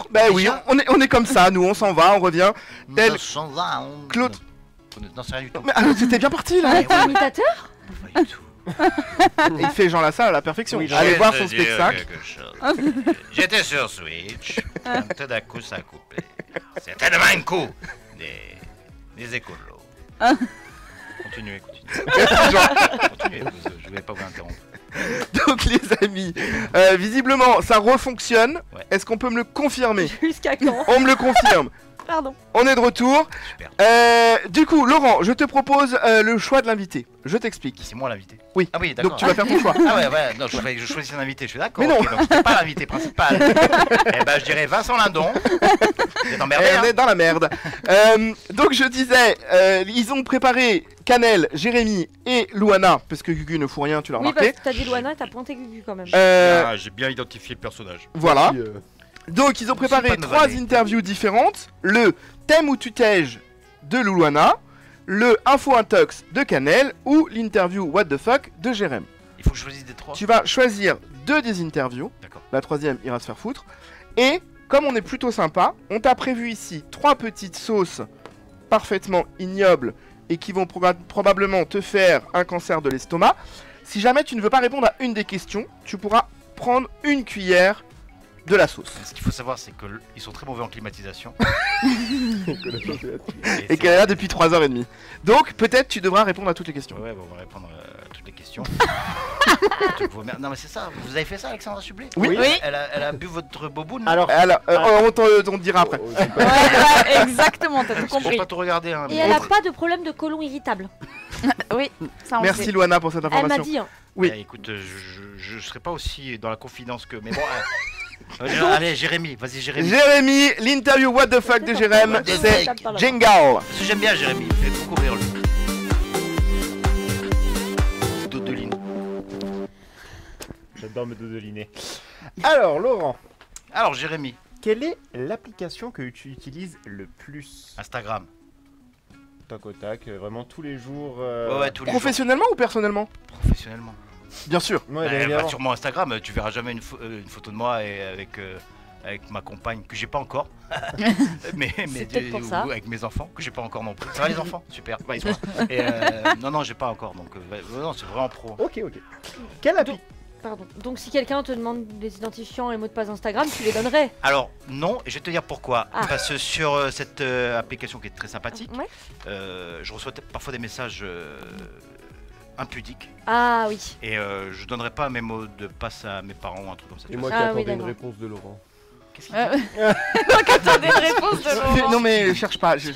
Bah oui, on est comme ça, nous on s'en va, on revient. Tel... Claude. Non, c'est rien du tout. Mais c'était bien parti là. T'es imitateur? Pas du tout. Il fait Jean Lassalle à la perfection. Oui, allez voir son spectacle. J'étais sur Switch, tout d'un coup ça a coupé. C'était le même coup des écolos. Continuez. Continuez, je vais pas vous interrompre. Donc les amis, visiblement ça refonctionne. Ouais. Est-ce qu'on peut me le confirmer? Jusqu'à quand? On me le confirme. Pardon. On est de retour. Super. Du coup, Laurent, je te propose le choix de l'invité. Je t'explique. C'est moi l'invité. Oui. Ah oui, d'accord. Donc tu vas faire ton choix. Ah ouais, non, je choisis un invité, je suis d'accord. Mais non. Okay, donc c'était pas l'invité principal. Eh ben je dirais Vincent Lindon. C'est emmerdé. On est dans la merde. Donc je disais, ils ont préparé Canel, Jérémy et Louana, parce que Gugu ne fout rien, tu l'as Oui, remarqué. parce que t'as dit Loana, t'as pointé Gugu quand même. J'ai bien identifié le personnage. Voilà. Donc ils ont préparé pas de 3 vanner. interviews différentes. Le thème ou tutège de Louana, le info intox de Canel ou l'interview what the fuck de Jérémy. Il faut que je choisisse des trois. Tu vas choisir 2 des interviews. D'accord. La 3e ira se faire foutre. Et comme on est plutôt sympa, on t'a prévu ici 3 petites sauces parfaitement ignobles et qui vont probablement te faire un cancer de l'estomac. Si jamais tu ne veux pas répondre à une des questions, tu pourras prendre une cuillère de la sauce. Ce qu'il faut savoir, c'est qu'ils sont très mauvais en climatisation. Et qu'elle est là depuis 3h30. Donc peut-être tu devras répondre à toutes les questions. Ouais, bon, on va répondre à toutes les questions. Non mais c'est ça, vous avez fait ça Alexandra Sublet? Oui. Elle a bu votre boboune? Alors, on te dira après. Ouais, exactement, t'as tout Faut compris. pas tout regarder hein. Et elle a pas de problème de côlon irritable. Oui, ça on Merci sait. Louana pour cette Elle m'a information. dit. Hein. Oui. Écoute, je serai pas aussi dans la confidence que... Mais bon... allez Jérémy, vas-y Jérémy. Jérémy, l'interview what the fuck de Jérémy, What the c'est fuck. Jingle. Parce que j'aime bien Jérémy, il fait beaucoup rire lui. Dodeline. J'adore me dodeliner. Alors, Laurent, Alors Jérémy, quelle est l'application que tu utilises le plus? Instagram. Tac au tac, vraiment tous les jours. Ouais, tous les jours. Professionnellement ou personnellement? Professionnellement. Bien sûr. Ouais, bien évidemment. Sur mon Instagram, tu verras jamais une photo de moi et avec ma compagne que j'ai pas encore. mais peut-être pour ça. ou avec mes enfants que j'ai pas encore non plus. Ça va les enfants? Super. Bah, ils sont là. Et non, j'ai pas encore donc non, c'est vraiment pro. Ok. Quelle appli? Pardon. Donc si quelqu'un te demande des identifiants et mots de passe Instagram, tu les donnerais? Alors non, et je vais te dire pourquoi. Ah. Parce que sur cette application qui est très sympathique, Ouais. je reçois parfois des messages impudiques Ah oui. et je donnerai pas mes mots de passe à mes parents ou un truc comme ça. tu Et vois. moi qui Ah oui, attendais une d'accord. réponse de Laurent. Qu'est-ce qu'il dit? Attendez une réponse de Laurent. Non mais cherche pas. J'avais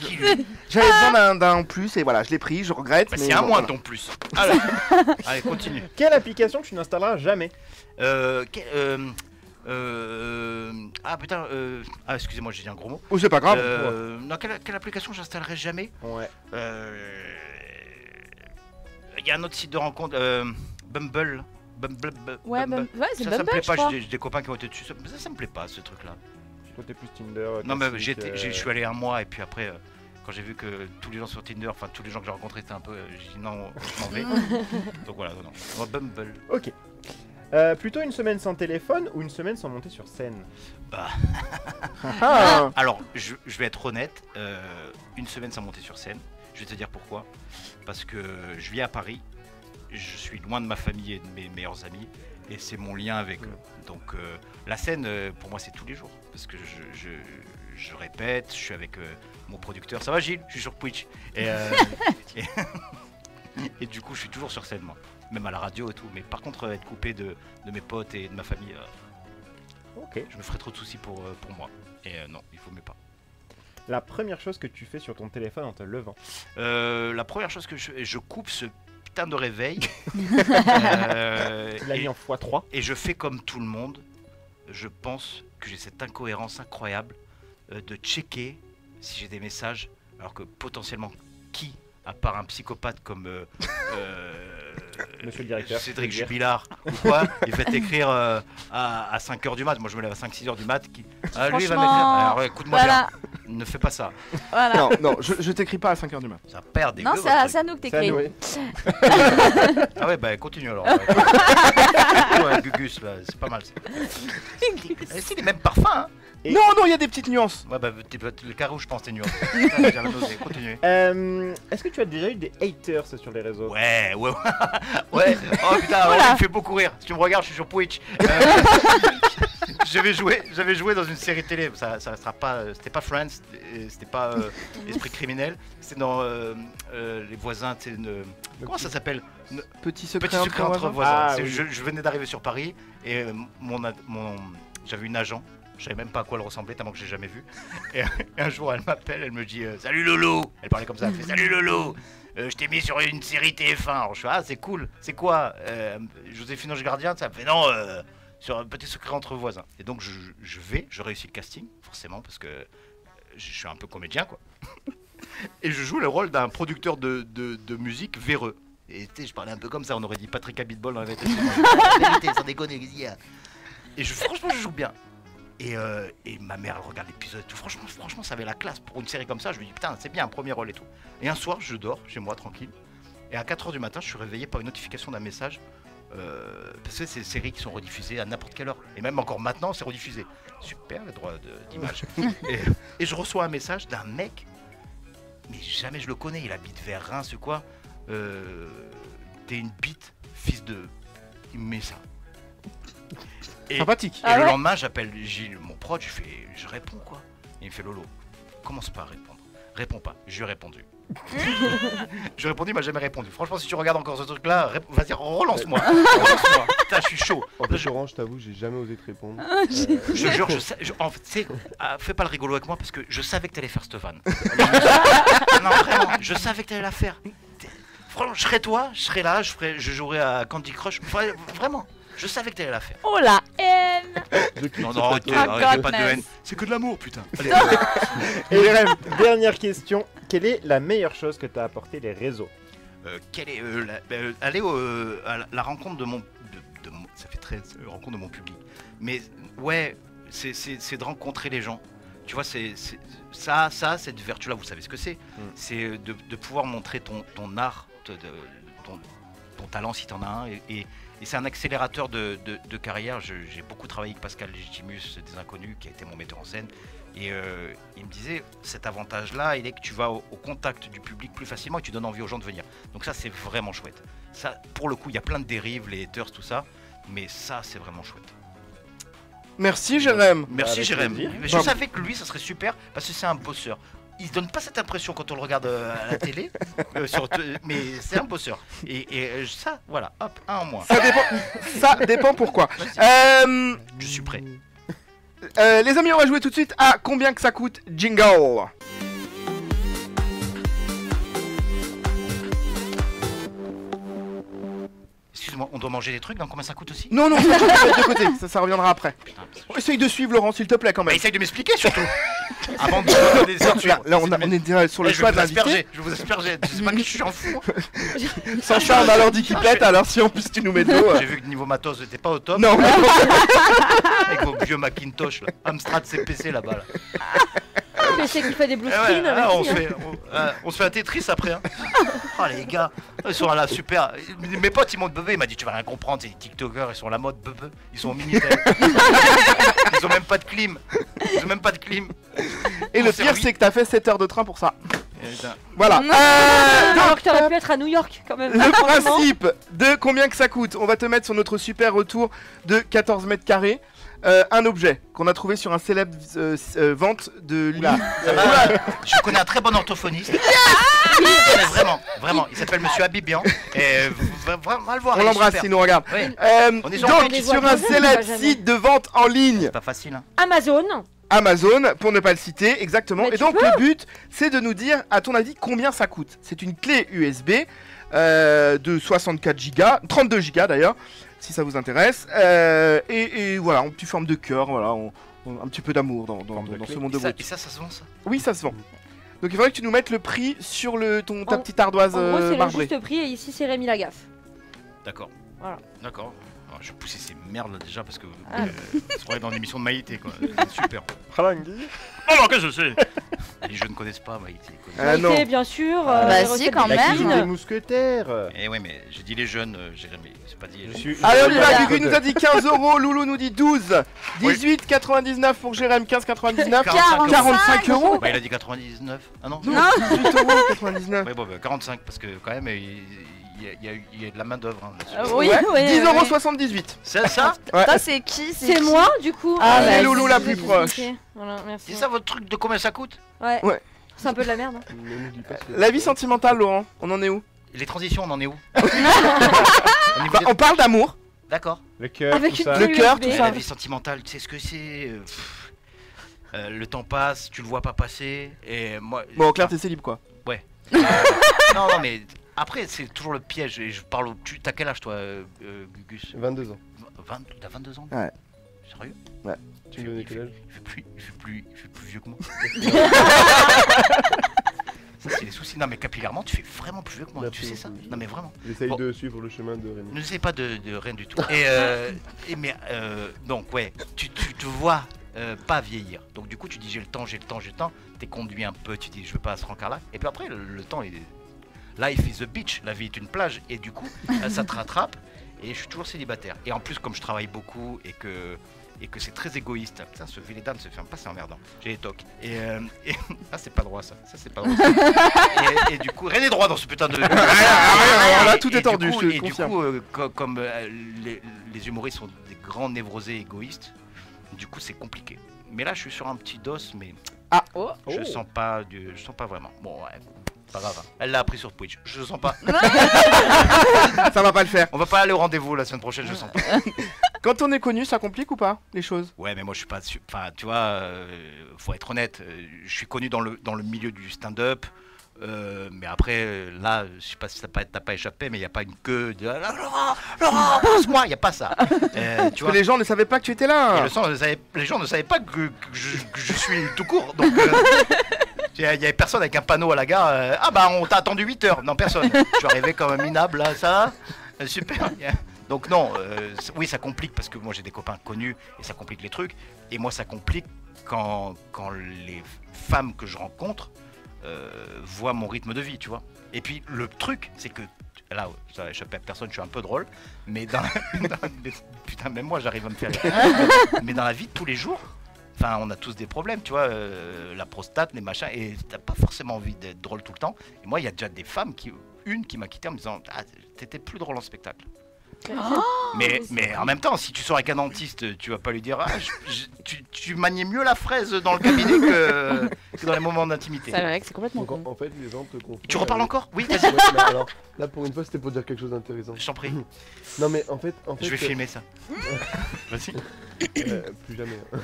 besoin d'un plus et voilà, je l'ai pris, je regrette. Bah, mais c'est un bon, moins voilà. ton plus. Alors, allez, continue. Quelle application tu n'installeras jamais? Ah putain, ah excusez-moi, j'ai dit un gros mot. Oh, c'est pas grave. Non, quelle application j'installerai jamais? Ouais. Il y a un autre site de rencontre, Bumble. Ouais, Bumble. ouais, c'est Ça me Bumble, plaît je pas, crois. j'ai des copains qui ont été dessus, ça me plaît pas ce truc là. Toi t'es plus Tinder. Non mais classique, je suis allé un mois et puis après quand j'ai vu que tous les gens sur Tinder, enfin tous les gens que j'ai rencontrés étaient un peu, j'ai dit non, je m'en vais. Donc voilà, non. Moi, Bumble. Ok. Plutôt une semaine sans téléphone ou une semaine sans monter sur scène? Bah. Ah. Alors, je vais être honnête, une semaine sans monter sur scène. Je vais te dire pourquoi. Parce que je vis à Paris, je suis loin de ma famille et de mes meilleurs amis, et c'est mon lien avec eux. Donc la scène, pour moi, c'est tous les jours. Parce que je répète, je suis avec mon producteur. Ça va Gilles? Je suis sur Twitch. Et, et du coup, je suis toujours sur scène, moi. Même à la radio et tout. Mais par contre, être coupé de mes potes et de ma famille, Ok. je me ferais trop de soucis pour moi. Et non, il faut mieux pas. La première chose que tu fais sur ton téléphone en te levant? La première chose que je coupe ce putain de réveil. Tu l'as mis en x3. Et je fais comme tout le monde. Je pense que j'ai cette incohérence incroyable de checker si j'ai des messages, alors que potentiellement qui, à part un psychopathe comme Monsieur le directeur. Cédric je veux dire. Jubilard ou quoi, il va t'écrire à 5h du mat. Moi je me lève à 5-6h du mat. Ah, lui, il va Franchement, m'écrire. Alors, écoute-moi voilà. bien. Ne fais pas ça. Voilà. Non, non, je t'écris pas à 5h du mat. Ça perd des Non, gueux, c'est à votre truc. nous que C'est à t'écris. nous, oui. Ah ouais, bah continue alors. Ouais, Gugus, là, c'est pas mal ça. Et c'est les mêmes parfums, hein. Et- Non, non, il y a des petites nuances. Ouais, bah le carreau, je pense, t'es nuance. Putain, j'avais osé. Continue. Est-ce que tu as déjà eu des haters sur les réseaux? Ouais. Ouais. Oh putain, ouais, il me fait beaucoup rire. Si tu me regardes, je suis sur Twitch. J'avais joué dans une série télé. Ça sera pas. C'était pas Friends, c'était pas Esprit criminel. C'était dans les voisins. Comment ça s'appelle? Petit secret, Petit secret entre voisins. Ah, oui. Je venais d'arriver sur Paris et j'avais une agent. Je savais même pas à quoi elle ressemblait, tellement que j'ai jamais vu. Et un jour, elle m'appelle, elle me dit Salut Lolo. Elle parlait comme ça, elle fait Salut Lolo. Je t'ai mis sur une série TF1. Alors je fais Ah, c'est cool. C'est quoi Joséphine Ange Gardien. Ça me fait Non, sur un petit secret entre voisins. Et donc je réussis le casting, forcément, parce que je suis un peu comédien, quoi. Et je joue le rôle d'un producteur de musique véreux. Et tu sais, je parlais un peu comme ça, on aurait dit Patrick Abitbol dans la vérité. Vérité, sans déconner, qu'est-ce qu'il y a ? Et franchement, je joue bien. Et ma mère, elle regarde l'épisode et tout. Franchement, ça avait la classe. Pour une série comme ça, je me dis, putain, c'est bien, un premier rôle et tout. Et un soir, je dors chez moi, tranquille. Et à 4h du matin, je suis réveillé par une notification d'un message. Parce que c'est des séries qui sont rediffusées à n'importe quelle heure. Et même encore maintenant, c'est rediffusé. Super, les droits d'image. et je reçois un message d'un mec. Mais jamais je le connais. Il habite vers Reims ou quoi. T'es une bite, fils de... Il me met ça. Et, Sympathique. et le lendemain, j'appelle Gilles, mon prod, je réponds quoi. Et il me fait Lolo, commence pas à répondre. Réponds pas. Je lui ai répondu. Je lui ai répondu, il m'a jamais répondu. Franchement, si tu regardes encore ce truc-là, vas-y, relance-moi. Relance-moi. Putain, je suis chaud. En fait, Laurent, je t'avoue, j'ai jamais osé te répondre. Je jure, en fait, tu sais, fais pas le rigolo avec moi parce que je savais que t'allais faire cette vanne. Non, vraiment, je savais que t'allais la faire. Franchement, je serais toi, je serais là, je jouerais à Candy Crush. Vraiment, je savais que t'allais la faire. Oh la haine. Je clique Non, sur non, ta arrêtez, toile. arrêtez, pas de goodness. haine. C'est que de l'amour, putain. Allez. Et Jérém, dernière question. Quelle est la meilleure chose que t'as apporté les réseaux? Quelle est aller à la rencontre de mon ça fait très rencontre de mon public, mais ouais, c'est de rencontrer les gens, tu vois, c'est cette vertu là, vous savez ce que c'est. C'est de pouvoir montrer ton art, ton talent si t'en as un, et c'est un accélérateur de carrière. J'ai beaucoup travaillé avec Pascal Légitimus des Inconnus, qui a été mon metteur en scène. Et il me disait, cet avantage-là, il est que tu vas au contact du public plus facilement et tu donnes envie aux gens de venir. Donc ça, c'est vraiment chouette. Ça, pour le coup, il y a plein de dérives, les haters, tout ça, mais ça, c'est vraiment chouette. Merci Jérém. Merci Avec Jérém. plaisir. Mais je savais que lui, ça serait super parce que c'est un bosseur. Il donne pas cette impression quand on le regarde à la télé, mais c'est un bosseur. Et ça, voilà, hop, un en moins. Ça dépend pourquoi. Je suis prêt. Les amis, on va jouer tout de suite à combien que ça coûte jingle. Excuse-moi, on doit manger des trucs, dans combien ça coûte aussi? Non, non, ça de côté, ça reviendra après. Putain, Essaye de suivre Laurent, s'il te plaît, quand bah, même. essaye de m'expliquer surtout. Avant de me donner des ceintures. Là, on est déjà sur le choix de l'invité. Je vais vous asperger. Je sais pas qui je suis en fou. Sans charme, alors dit qu'il pète, alors si en plus tu nous mets de l'eau. J'ai vu que niveau matos, j'étais pas au top. Non, Avec vos vieux Macintosh là. Amstrad CPC là-bas. Là. PC qui fait des blue Eh ouais, screens. ah, merci, hein. on se fait un Tetris après. Hein. Oh les gars, ils sont là super. Mes potes ils m'ont bebé, il m'a dit tu vas rien comprendre, c'est des TikTokers, ils sont à la mode bebé, ils sont au Minitel. Ils ont même pas de clim. et le On pire, servi. c'est que t'as fait 7 heures de train pour ça. Putain. Voilà. Alors que t'aurais pu être à New York quand même. Le principe de combien que ça coûte, on va te mettre sur notre super retour de 14 mètres carrés. Un objet qu'on a trouvé sur un célèbre vente de lit. Je connais un très bon orthophoniste. Vraiment, il s'appelle Monsieur Abibian. Et va le voir. On il est l'embrasse super. s'il nous regarde. Oui. Donc On est sur on sur les voit un pas, célèbre jamais. site de vente en ligne, C'est pas facile. Hein. Amazon. Amazon, pour ne pas le citer, exactement. Mais Et tu donc peux. le but, c'est de nous dire, à ton avis, combien ça coûte. C'est une clé USB de 64 Go, 32 Go d'ailleurs, si ça vous intéresse. Et voilà, en petite forme de cœur, voilà, un petit peu d'amour dans ce monde de Et brut. ça se vend ça. Oui, ça se vend. Donc il faudrait que tu nous mettes le prix sur ta petite ardoise En gros, c'est le marbrée. juste prix et ici c'est Rémi Lagaffe. D'accord. Voilà. D'accord. Bon, je vais pousser ces merdes là déjà parce que Ah. on se croirait dans l'émission de Maïté quoi. C'est super. Pralangui. Alors que je sais. Les jeunes ne connaissent pas Maïté. Ah non. Maïté, bien sûr. Bah les si, recettes quand de même. La cuisine cuisine. des mousquetaires. Et ouais mais j'ai dit les jeunes, Jérémy, c'est pas dit. Je suis. Allez, on je y suis va, d'accord. Gugu nous a dit 15 €, Loulou nous dit 12, 18,99 pour Jérém, 15,99, 45 €. Bah il a dit 99. Ah non. Non, 18,99 €. Ouais bon bah 45 parce que quand même il y a de la main d'œuvre hein, là-dessus. Oui, Ouais, oui. 10,78 €. C'est ça. Ouais. Ça, c'est qui C'est moi, du coup. Ah, c'est bah, Loulou je la vous ai plus proche. expliqué. Voilà, merci. C'est ça votre truc de combien ça coûte? Ouais. Ouais. C'est un peu de la merde. Hein. Ne nous dis pas ce que- La vie sentimentale, Laurent, on en est où? Les transitions on en est où? Bah, on parle d'amour. D'accord. Le cœur, Avec tout une ça. Le cœur, USB. tout Et ça. la vie sentimentale, tu sais ce que c'est le temps passe, tu le vois pas passer, et moi... Bon, Claire, t'es célib quoi. non, non, mais après, c'est toujours le piège, et je parle... T'as quel âge, toi, Gugus 22 ans. T'as 22 ans? Ouais. Sérieux? Tu me donnais quel âge? Il fait plus vieux que moi. Ça, c'est les soucis. Non, mais capillairement, tu fais vraiment plus vieux que moi, Merci tu sais ça? beaucoup. Non, mais vraiment. J'essaye Bon. de suivre le chemin de Rémi. Ne sais pas de rien du tout. Mais donc ouais, tu te vois pas vieillir. Donc du coup tu dis j'ai le temps. T'es conduit un peu, tu dis je veux pas à ce rencard là. Et puis après le temps est... Life is a beach, la vie est une plage. Et du coup ça te rattrape. Et je suis toujours célibataire. Et en plus comme je travaille beaucoup et que c'est très égoïste. Putain, ce Vélédan ne se ferme pas, c'est emmerdant. J'ai les tocs. Et ah, c'est pas droit ça. Ça, c'est pas droit. et du coup, rien n'est droit dans ce putain de. Alors là, tout est Et tordu, du coup, je te et du confirme. coup, comme les humoristes sont des grands névrosés égoïstes, du coup, c'est compliqué. Mais là, je suis sur un petit dos, mais Oh. je sens pas vraiment. Bon, ouais. Pas grave. Hein. Elle l'a appris sur Twitch. Je le sens pas. Ça va pas le faire. On va pas aller au rendez-vous la semaine prochaine. Je le sens pas. Quand on est connu, ça complique ou pas les choses? Ouais, mais moi je suis pas. Enfin, tu vois, faut être honnête. Je suis connu dans le milieu du stand-up. Mais après, là, je sais pas si t'as pas échappé, mais il y a pas une queue de Laurent, passe-moi. Il y a pas ça. Tu Parce vois. que les gens ne savaient pas que tu étais Et là. les gens ne savaient pas que je suis tout court. Donc, il y avait personne avec un panneau à la gare. Ah bah, on t'a attendu 8 heures. Non, personne. Je suis arrivé comme un minable, là, ça. Super. Donc, non, oui, ça complique parce que moi j'ai des copains connus et ça complique les trucs. Et moi, ça complique quand les femmes que je rencontre voient mon rythme de vie, tu vois. Et puis, le truc, c'est que. Là, ça va échapper à personne, je suis un peu drôle, mais putain, même moi j'arrive à me faire rire. Mais dans la vie de tous les jours, enfin, on a tous des problèmes, tu vois, la prostate, les machins, et t'as pas forcément envie d'être drôle tout le temps. Et moi, il y a déjà des femmes une qui m'a quitté en me disant ah, t'étais plus drôle en spectacle. Mais en même temps, si tu sors avec un dentiste, tu vas pas lui dire ah, tu maniais mieux la fraise dans le cabinet que dans les moments d'intimité. C'est vrai que c'est complètement Donc con. en fait, les gens te confondent. Tu reparles avec- encore? Oui, Ouais, vas-y, mais alors, là pour une fois, c'était pour dire quelque chose d'intéressant. je t'en prie. Non mais en fait, Je vais filmer ça. Vas-y. plus jamais. Hein.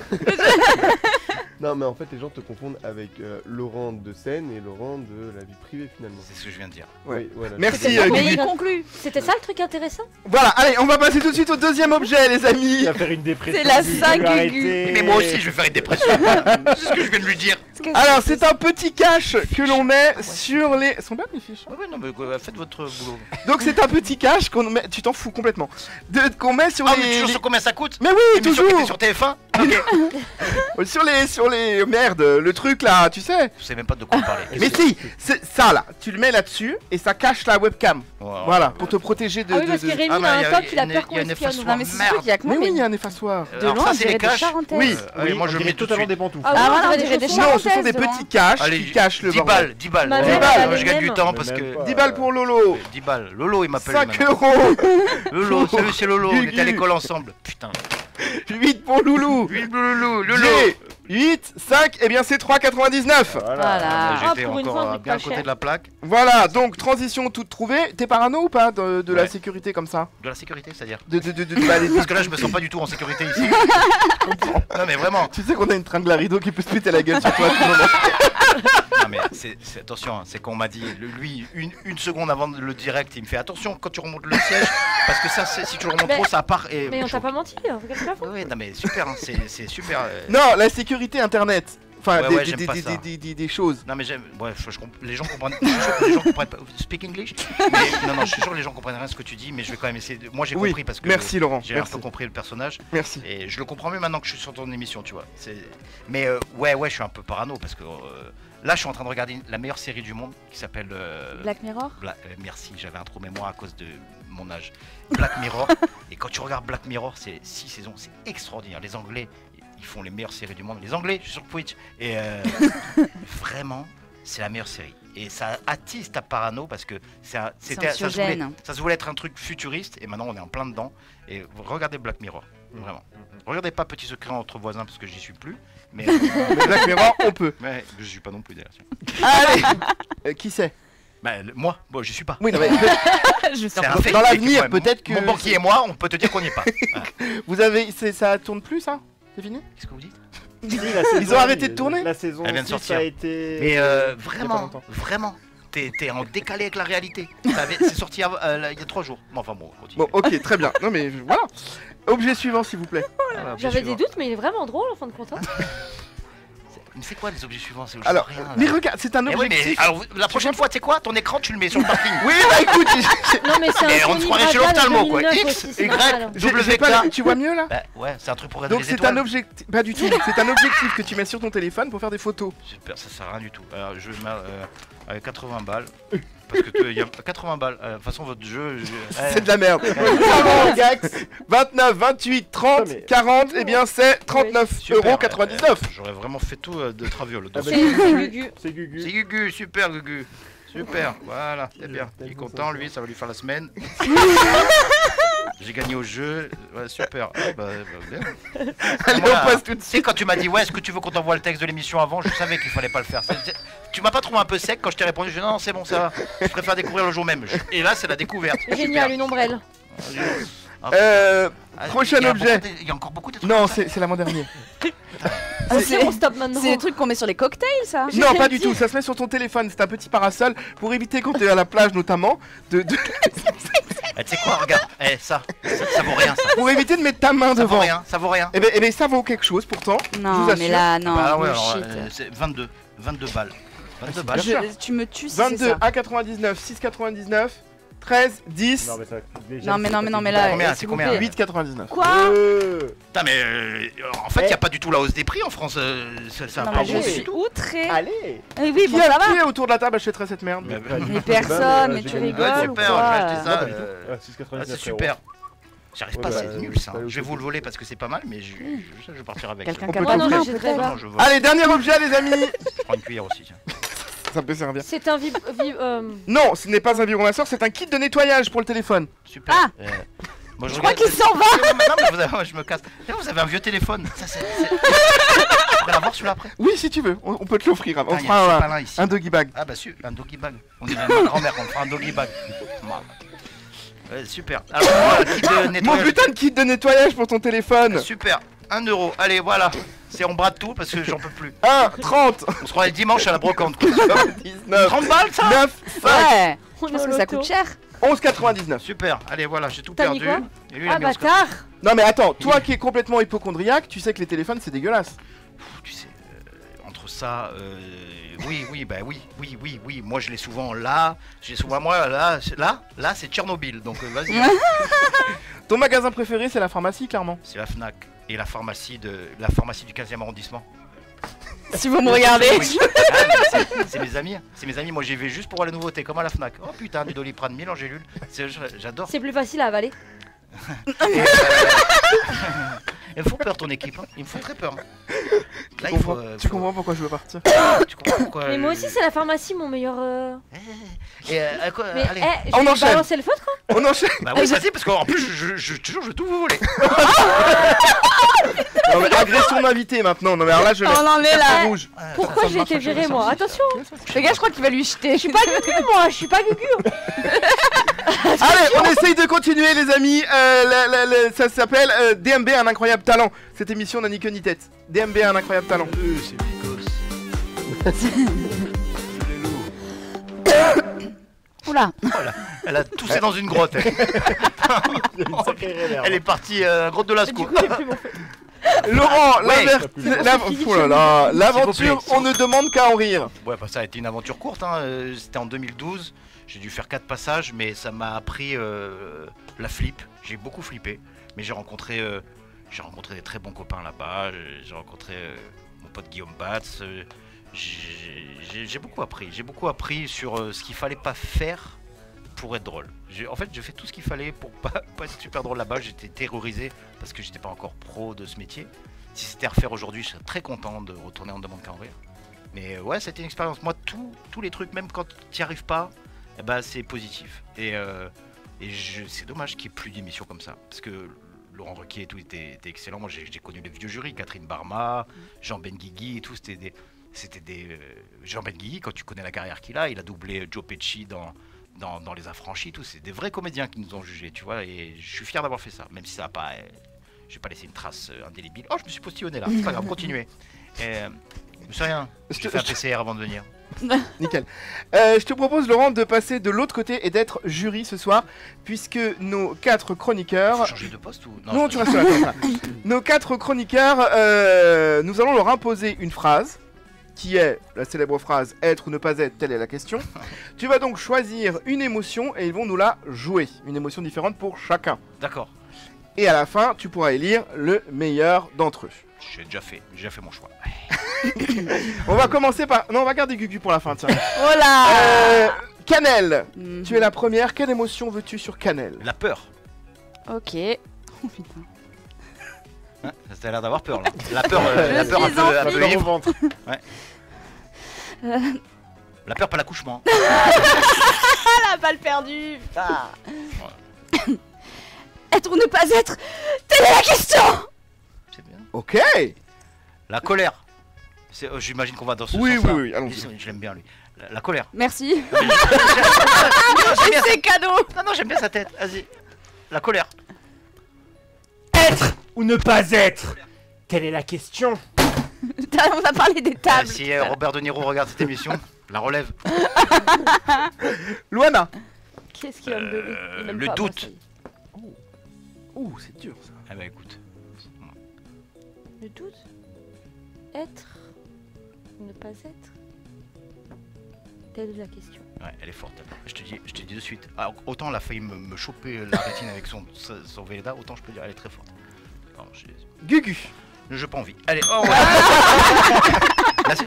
Non mais en fait, les gens te confondent avec Laurent de scène et Laurent de la vie privée finalement. C'est ce que je viens de dire. Ouais. Oui, voilà. Merci, ça. Mais Gugu. il conclut. C'était ça le truc intéressant? Voilà, allez, on va passer tout de suite au deuxième objet, les amis. Il va faire une dépression. C'est la Gugu, saga arrêtez. Gugu. Mais moi aussi, je vais faire une dépression. C'est ce que je viens de lui dire. Alors, c'est un petit cache que l'on met sur les. Elles sont bien mes fiches. Ouais, non, mais faites votre boulot. Donc, c'est un petit cache qu'on met. Tu t'en fous complètement. Qu'on met sur Ah, les. mais toujours sur combien ça coûte? Mais oui, L'émission qui toujours. était sur TF1? Ok. Sur les. Merde, le truc là, tu sais. Je sais même pas de quoi vous parlez. Mais si, c'est ça là. Tu le mets là-dessus et ça cache la webcam. Voilà, pour te protéger de. Ah oui, parce que Rémi Ah, mais a il y un a- toc, il a il y a peur une qu'on espionne. effaçoir. Non, mais c'est Merde. sûr qu'il y a que moi. Mais oui, il y mais a un effaçoir. de Alors loin, ça, on c'est les dirait des caches. charentaises. Oui. Allez, moi je on mets dirait tout de totalement suite. des pantoufles. Ah oui, Ah, on voilà, dirait on dirait des chaussons. Non, ce sont des devant. petits caches Allez, qui cachent le 10 bordel. balles, 10 balles. Ma Ouais, mère, ouais, elle a je les gagne du mêmes. temps Mais parce même que. pas. 10 balles pour Lolo. 10 balles. Lolo, il m'appelle. 5 maintenant. euros. Lolo, c'est Lolo, on était à Gugu. l'école ensemble. Putain. 8 pour Loulou. Oui, Lolo, Lolo. G, 8, 5, et bien c'est 3,99. Voilà. Ah, J'étais pour une fois, encore on coûte bien à pas côté cher. de la plaque. Voilà, donc transition toute trouvée. T'es parano ou pas de la Ouais. sécurité comme ça? De la sécurité, c'est-à-dire. Bah, Parce que là, je me sens pas du tout en sécurité ici. Non, mais vraiment. Tu sais qu'on a une tringle à rideau qui peut se péter la gueule sur toi à tout moment. Non, mais attention, hein, c'est qu'on m'a dit, lui, une seconde avant le direct, il me fait attention quand tu remontes le siège, parce que ça, si tu le remontes Mais- trop, ça part. Et Mais on t'a pas menti, hein, regarde la Ouais, ouais, non, mais super, hein, c'est super. Non, la sécurité internet. Enfin, Ouais, j'aime pas ça. des choses. Non mais j'aime. Ouais, les gens comprennent. Je suis sûr que les gens comprennent pas. Speak English. Mais non, je suis sûr que les gens comprennent rien ce que tu dis, mais je vais quand même essayer. Moi j'ai compris parce que. Merci Laurent. J'ai un peu compris le personnage. Merci. Et je le comprends mieux maintenant que je suis sur ton émission, tu vois. Mais ouais, je suis un peu parano parce que là, je suis en train de regarder la meilleure série du monde qui s'appelle Black Mirror. Merci, j'avais un trou de mémoire à cause de mon âge. Black Mirror. Et quand tu regardes Black Mirror, c'est 6 saisons, c'est extraordinaire. Les Anglais, ils font les meilleures séries du monde. Les Anglais, je suis sur Twitch. Et vraiment, c'est la meilleure série. Et ça attise ta parano parce que ça se voulait être un truc futuriste et maintenant on est en plein dedans. Et regardez Black Mirror, vraiment. Regardez pas Petit Secret entre voisins parce que j'y suis plus. Mais Black Mirror, on peut. Mais je suis pas non plus d'ailleurs. Allez, qui c'est? Bah, moi, bon, j'y suis pas. Oui, non, mais C'est un fait dans que l'avenir, moi, peut-être que mon banquier et moi, on peut te dire qu'on n'y est pas. Voilà. vous avez, ça tourne plus, ça? C'est fini? Qu'est-ce que vous dites? Ils ont arrêté de tourner? La saison Elle vient de 6 sortir. a été... Mais il y a pas vraiment, longtemps. vraiment, t'es en décalé avec la réalité. C'est sorti il y a 3 jours. Bon, enfin bon, on continue. Bon, ok, très bien. Non, mais voilà. Objet suivant, s'il vous plaît. Voilà, J'avais bien des sûr. doutes, mais il est vraiment drôle en fin de compte. Hein. Mais c'est quoi les objets suivants? C'est Alors, rien, là. mais regarde, c'est un Eh oui, objectif. mais alors, la prochaine fois, tu sais quoi? Ton écran, tu le mets sur le parking. Oui, bah écoute, Non, mais c'est Mais un on se Sony croirait chez Bravia de l'ophtalmo, quoi. 2009 X, aussi, c'est Y, normal, hein. j'ai pas tu vois mieux là? Bah ouais, c'est un truc pour regarder Donc les c'est étoiles. un objectif, pas du tout, c'est un objectif que tu mets sur ton téléphone pour faire des photos. Super, ça sert à rien du tout. Alors je mets avec 80 balles. Parce que il y a 80 balles. De toute façon, votre jeu. C'est de la merde. Avant, Gax, 29, 28, 30, Non, mais- 40, et bien c'est 39 Super, euros 99. J'aurais vraiment fait tout de traviole. Ah bah, C'est Gugu. C'est Gugu. C'est Gugu, super Gugu. Super, voilà, c'est bien. T'as Il est vu content, ça, lui, ça va lui faire la semaine. J'ai gagné au jeu, ouais, super. Ah, bah, bien. Allez, Voilà. on passe tout de Tu sais, suite. quand tu m'as dit, ouais, est-ce que tu veux qu'on t'envoie le texte de l'émission avant, je savais qu'il fallait pas le faire. Tu m'as pas trouvé un peu sec quand je t'ai répondu, je dis non, c'est bon, ça va. Je préfère découvrir le jour même. Et là, c'est la découverte. Génial, une ombrelle. Prochain Il y a objet. il y a encore beaucoup de trucs. Non, comme ça. c'est l'avant-dernier. Ah, c'est on stop maintenant. C'est les trucs qu'on met sur les cocktails, ça. Non, pas du tout, ça se met sur ton téléphone, c'est un petit parasol pour éviter quand tu es à la plage notamment, Eh, tu sais quoi, regarde, ça vaut rien, ça. pour éviter de mettre ta main Ça vaut devant. rien, ça vaut rien. Eh ben, ça vaut quelque chose pourtant. je Non, vous mais assure. là, non. Bah ouais, alors, bullshit. c'est 22 balles. 22 balles. Tu me tues si c'est 22, ça. 1,99, 6,99, 13, 10, Non mais ça déjà. Non, mais non, mais non, mais C'est là. combien, s'il c'est vous combien plaît. 8,99. Quoi Putain, mais en fait, il n'y a pas du tout la hausse des prix en France. C'est un Non, peu mais je bon suis du tout. outrée. Allez. Eh oui, Qui bon, ça va. est autour de la table achèterait cette merde? Mais- Mais personne, mais j'ai tu gagné. rigoles Ouais, ou super, je vais acheter quoi ça. Non, pas du tout. Ouais, 6,99 C'est super. J'arrive pas, Ouais, c'est bah, nul ça. pas Je vais au vous le voler parce que c'est pas mal, mais je vais partir avec. Quelqu'un On qui a peut pas non, t'offrir. non, j'hésiterais pas. Non, je vois. Allez, dernier objet les amis. Je prends une cuillère aussi. Tiens. Ça peut servir. C'est un Non, ce n'est pas un vibromasseur, c'est un kit de nettoyage pour le téléphone. Super. Ah. Moi, Je crois qu'il s'en va. Non, mais je me casse. Vous avez un vieux téléphone. Ça, c'est. Je pourrais l'avoir celui-là après. Oui, si tu veux, on peut te l'offrir. On Ah, il y a fera un un sopalin ici. doggy bag. Ah bah si, un doggy bag. On dirait ma grand-mère, on fera un doggy bag. Super. Alors, kit de Mon nettoyage. putain de kit de nettoyage pour ton téléphone. Super. 1 euro. Allez, voilà. C'est on brade tout parce que j'en peux plus. 1, 30, On se croirait dimanche à la brocante. quoi. 19, 30 balles ça 9, 5, Ouais. On Je pense est au que ça loto. coûte cher. 11,99. Super. Allez, voilà, j'ai tout T'as mis perdu. quoi Et lui, il a Ah mis 11,99. bâtard. Non mais attends, toi qui es complètement hypochondriaque, tu sais que les téléphones c'est dégueulasse. Tu sais, entre ça, oui, bah oui. Moi, je l'ai souvent là. J'ai souvent moi là, c'est Tchernobyl. Donc vas-y. Ton magasin préféré c'est la pharmacie clairement. C'est la Fnac et la pharmacie du 15e arrondissement. Si vous me regardez. Oui. Ah, mais c'est mes amis. C'est mes amis. Moi, j'y vais juste pour la nouveauté, comme à la Fnac. Oh putain, du Doliprane 1000 en gélule. J'adore. C'est plus facile à avaler. Il me faut peur ton équipe. Hein. Il me faut très peur. Là, Tu comprends, tu comprends pourquoi je veux partir. Tu comprends pourquoi Mais moi aussi, c'est la pharmacie, mon meilleur. Et quoi, Mais allez. je On vais enchaîne. balancer le vôtre. On enchaîne. Bah oui, vas-y, parce qu'en plus, je vais tout vous voler. Non mais agression d'invité maintenant. Non mais alors là je On laisse. en est Carton là. rouge. Pourquoi j'ai été viré moi? Attention, Les gars, je crois qu'il va lui jeter. je suis pas Gugu moi, je suis pas Gugu. Allez, on essaye de continuer les amis. Ça s'appelle DMB un incroyable talent. Cette émission n'a ni queue ni tête. DMB un incroyable talent. C'est Bigos. Oula. Elle a toussé dans une grotte. Elle est partie grotte de Du Lascaux. coup, j'ai plus mon feu. Laurent, Ouais. oh là là, l'aventure, S'il vous plaît. on ne demande qu'à en rire. Ouais, bah, ça a été une aventure courte, hein. C'était en 2012. J'ai dû faire 4 passages, mais ça m'a appris la flip. J'ai beaucoup flippé, mais j'ai rencontré des très bons copains là-bas. J'ai rencontré mon pote Guillaume Batz. J'ai beaucoup appris. J'ai beaucoup appris sur ce qu'il fallait pas faire pour être drôle. En fait, j'ai fait tout ce qu'il fallait pour pas être super drôle là-bas. J'étais terrorisé parce que j'étais pas encore pro de ce métier. Si c'était à refaire aujourd'hui, je serais très content de retourner en demande qu'à en rire. Mais ouais, c'était une expérience. Moi, tous les trucs, même quand tu n'y arrives pas, eh ben, c'est positif. Et c'est dommage qu'il n'y ait plus d'émissions comme ça. Parce que Laurent Ruquier et tout était excellent. Moi, j'ai connu les vieux jurys, Catherine Barma, Jean Benguigui et tout. C'était des Jean Benguigui, quand tu connais la carrière qu'il a, il a doublé Joe Pesci dans Les Affranchis, tout. C'est des vrais comédiens qui nous ont jugés, tu vois. Et je suis fier d'avoir fait ça, même si ça n'a pas... j'ai pas laissé une trace indélébile. Oh, je me suis postillonné là, c'est pas grave, continuez. Je sais rien, j'ai fait un PCR avant de venir. Nickel. Je te propose, Laurent, de passer de l'autre côté et d'être jury ce soir, puisque nos 4 chroniqueurs... Faut changer de poste ou... Non, tu restes là. Nos 4 chroniqueurs, nous allons leur imposer une phrase, qui est la célèbre phrase « être ou ne pas être, telle est la question ». Tu vas donc choisir une émotion et ils vont nous la jouer. Une émotion différente pour chacun. D'accord, Et à la fin, tu pourras élire le meilleur d'entre eux. j'ai déjà fait mon choix. On va commencer par... Non, on va garder Gugu pour la fin, tiens. Oh là Cannelle, Mhm. tu es la première. Quelle émotion veux-tu sur Cannelle? La peur. Ok. Oh putain. Hein, ça a l'air d'avoir peur là. La peur, Je la peur un suis peu, en un peu flip. Au ivre. ventre. La peur, pas l'accouchement. La balle perdue. Putain. Être ou ne pas être, telle est la question. C'est bien. Ok. La colère. J'imagine qu'on va dans ce Oui, sens-là. oui, oui, allons-y. Je l'aime bien lui. La colère. Merci. Et C'est cadeau. Non, j'aime bien sa tête. Vas-y. La colère. Être ou ne pas être? Telle est la question. On a parlé des tables. Si Robert De Niro regarde cette émission, la relève. Luana. Qu'est-ce qu'il aime de lui Il aime le pas doute. Marseille. Ouh, c'est dur ça. Ah bah écoute. Le doute. Être ou ne pas être. Telle est la question. Ouais, elle est forte. Je te dis de suite. Alors, autant elle a failli me choper la rétine avec son Véleda, autant je peux dire elle est très forte. Pardon, Gugu. je pas envie. Allez, oh, ouais.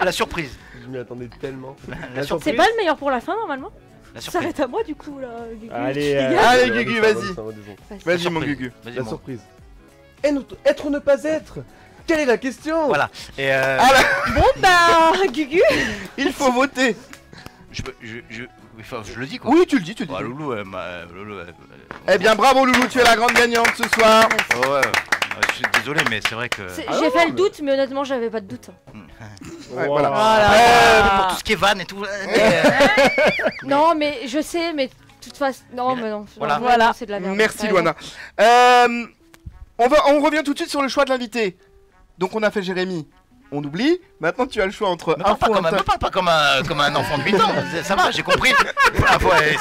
la surprise. Je m'y attendais tellement. La C'est surprise. pas le meilleur pour la fin normalement. La Ça surprise. s'arrête à moi du coup là. Gugu. Allez, Tu allez. dégages. Allez, Gugu, vas-y. Vas-y. Vas-y, La mon surprise. Gugu. Vas-y, La mon- surprise. Être ou ne pas être? Quelle est la question? Voilà. Et Bon bah Gugu. Il faut voter. je le dis quoi. Oui, tu le dis, tu le dis. Bah, Loulou, Eh bien, bravo Loulou, tu es la grande gagnante ce soir. Oh, ouais. Je suis désolé, mais c'est vrai que. J'ai fait le doute mais honnêtement j'avais pas de doute. Ouais, voilà. Pour tout ce qui est van et tout. mais, Non mais je sais mais de toute façon non mais non. Voilà. Non, vraiment, c'est de la merde. Merci T'as raison. Luana. On revient tout de suite sur le choix de l'invité. Donc on a fait Jérémy. On oublie. Maintenant tu as le choix entre me parle pas info comme un, me parle pas comme un enfant de 8 ans. Ça va, j'ai compris.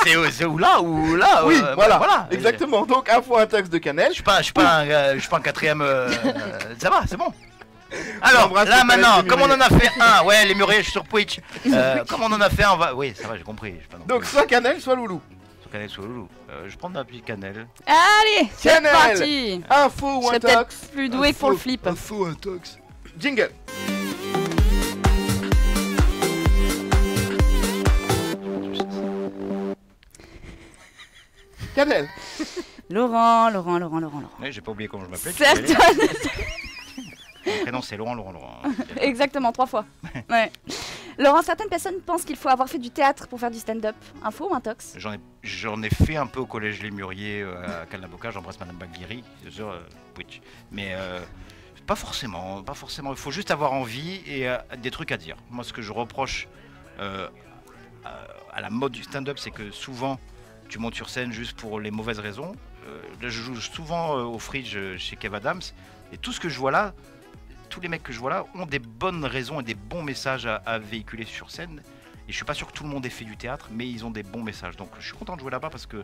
C'est où là ou là. Oui, voilà, voilà. exactement. Donc info intox de Cannelle. Je suis pas un quatrième. Ça va, c'est bon. Alors J'embrasse là les maintenant, collègues comme on en des a fait un, ouais, les mûriers, je suis sur Twitch. Comme on en a fait un, on va. Oui, ça va, j'ai compris. Je suis pas non Donc plus soit Cannelle, soit Loulou. sur Cannelle, sur Loulou. Je prends ma petite cannelle. Allez, c'est Cannelle. parti. Info Je ou serais intox. peut-être plus doué pour le flip. Info intox. Jingle. Cannelle. Laurent. Ouais, j'ai pas oublié comment je m'appelais. Certaines. Mon prénom c'est Laurent. Exactement, 3 fois. Ouais. Laurent, certaines personnes pensent qu'il faut avoir fait du théâtre pour faire du stand-up. Info ou intox? J'en ai fait un peu au collège Les Mûriers à Calnaboca. J'embrasse Madame Baguiri sur Twitch. Mais pas forcément. Il faut juste avoir envie et des trucs à dire. Moi, ce que je reproche à la mode du stand-up, c'est que souvent tu montes sur scène juste pour les mauvaises raisons. Là, je joue souvent au Fridge chez Kev Adams et tout ce que je vois là, tous les mecs que je vois là ont des bonnes raisons et des bons messages à véhiculer sur scène. Et je suis pas sûr que tout le monde ait fait du théâtre, mais ils ont des bons messages. Donc je suis content de jouer là-bas parce que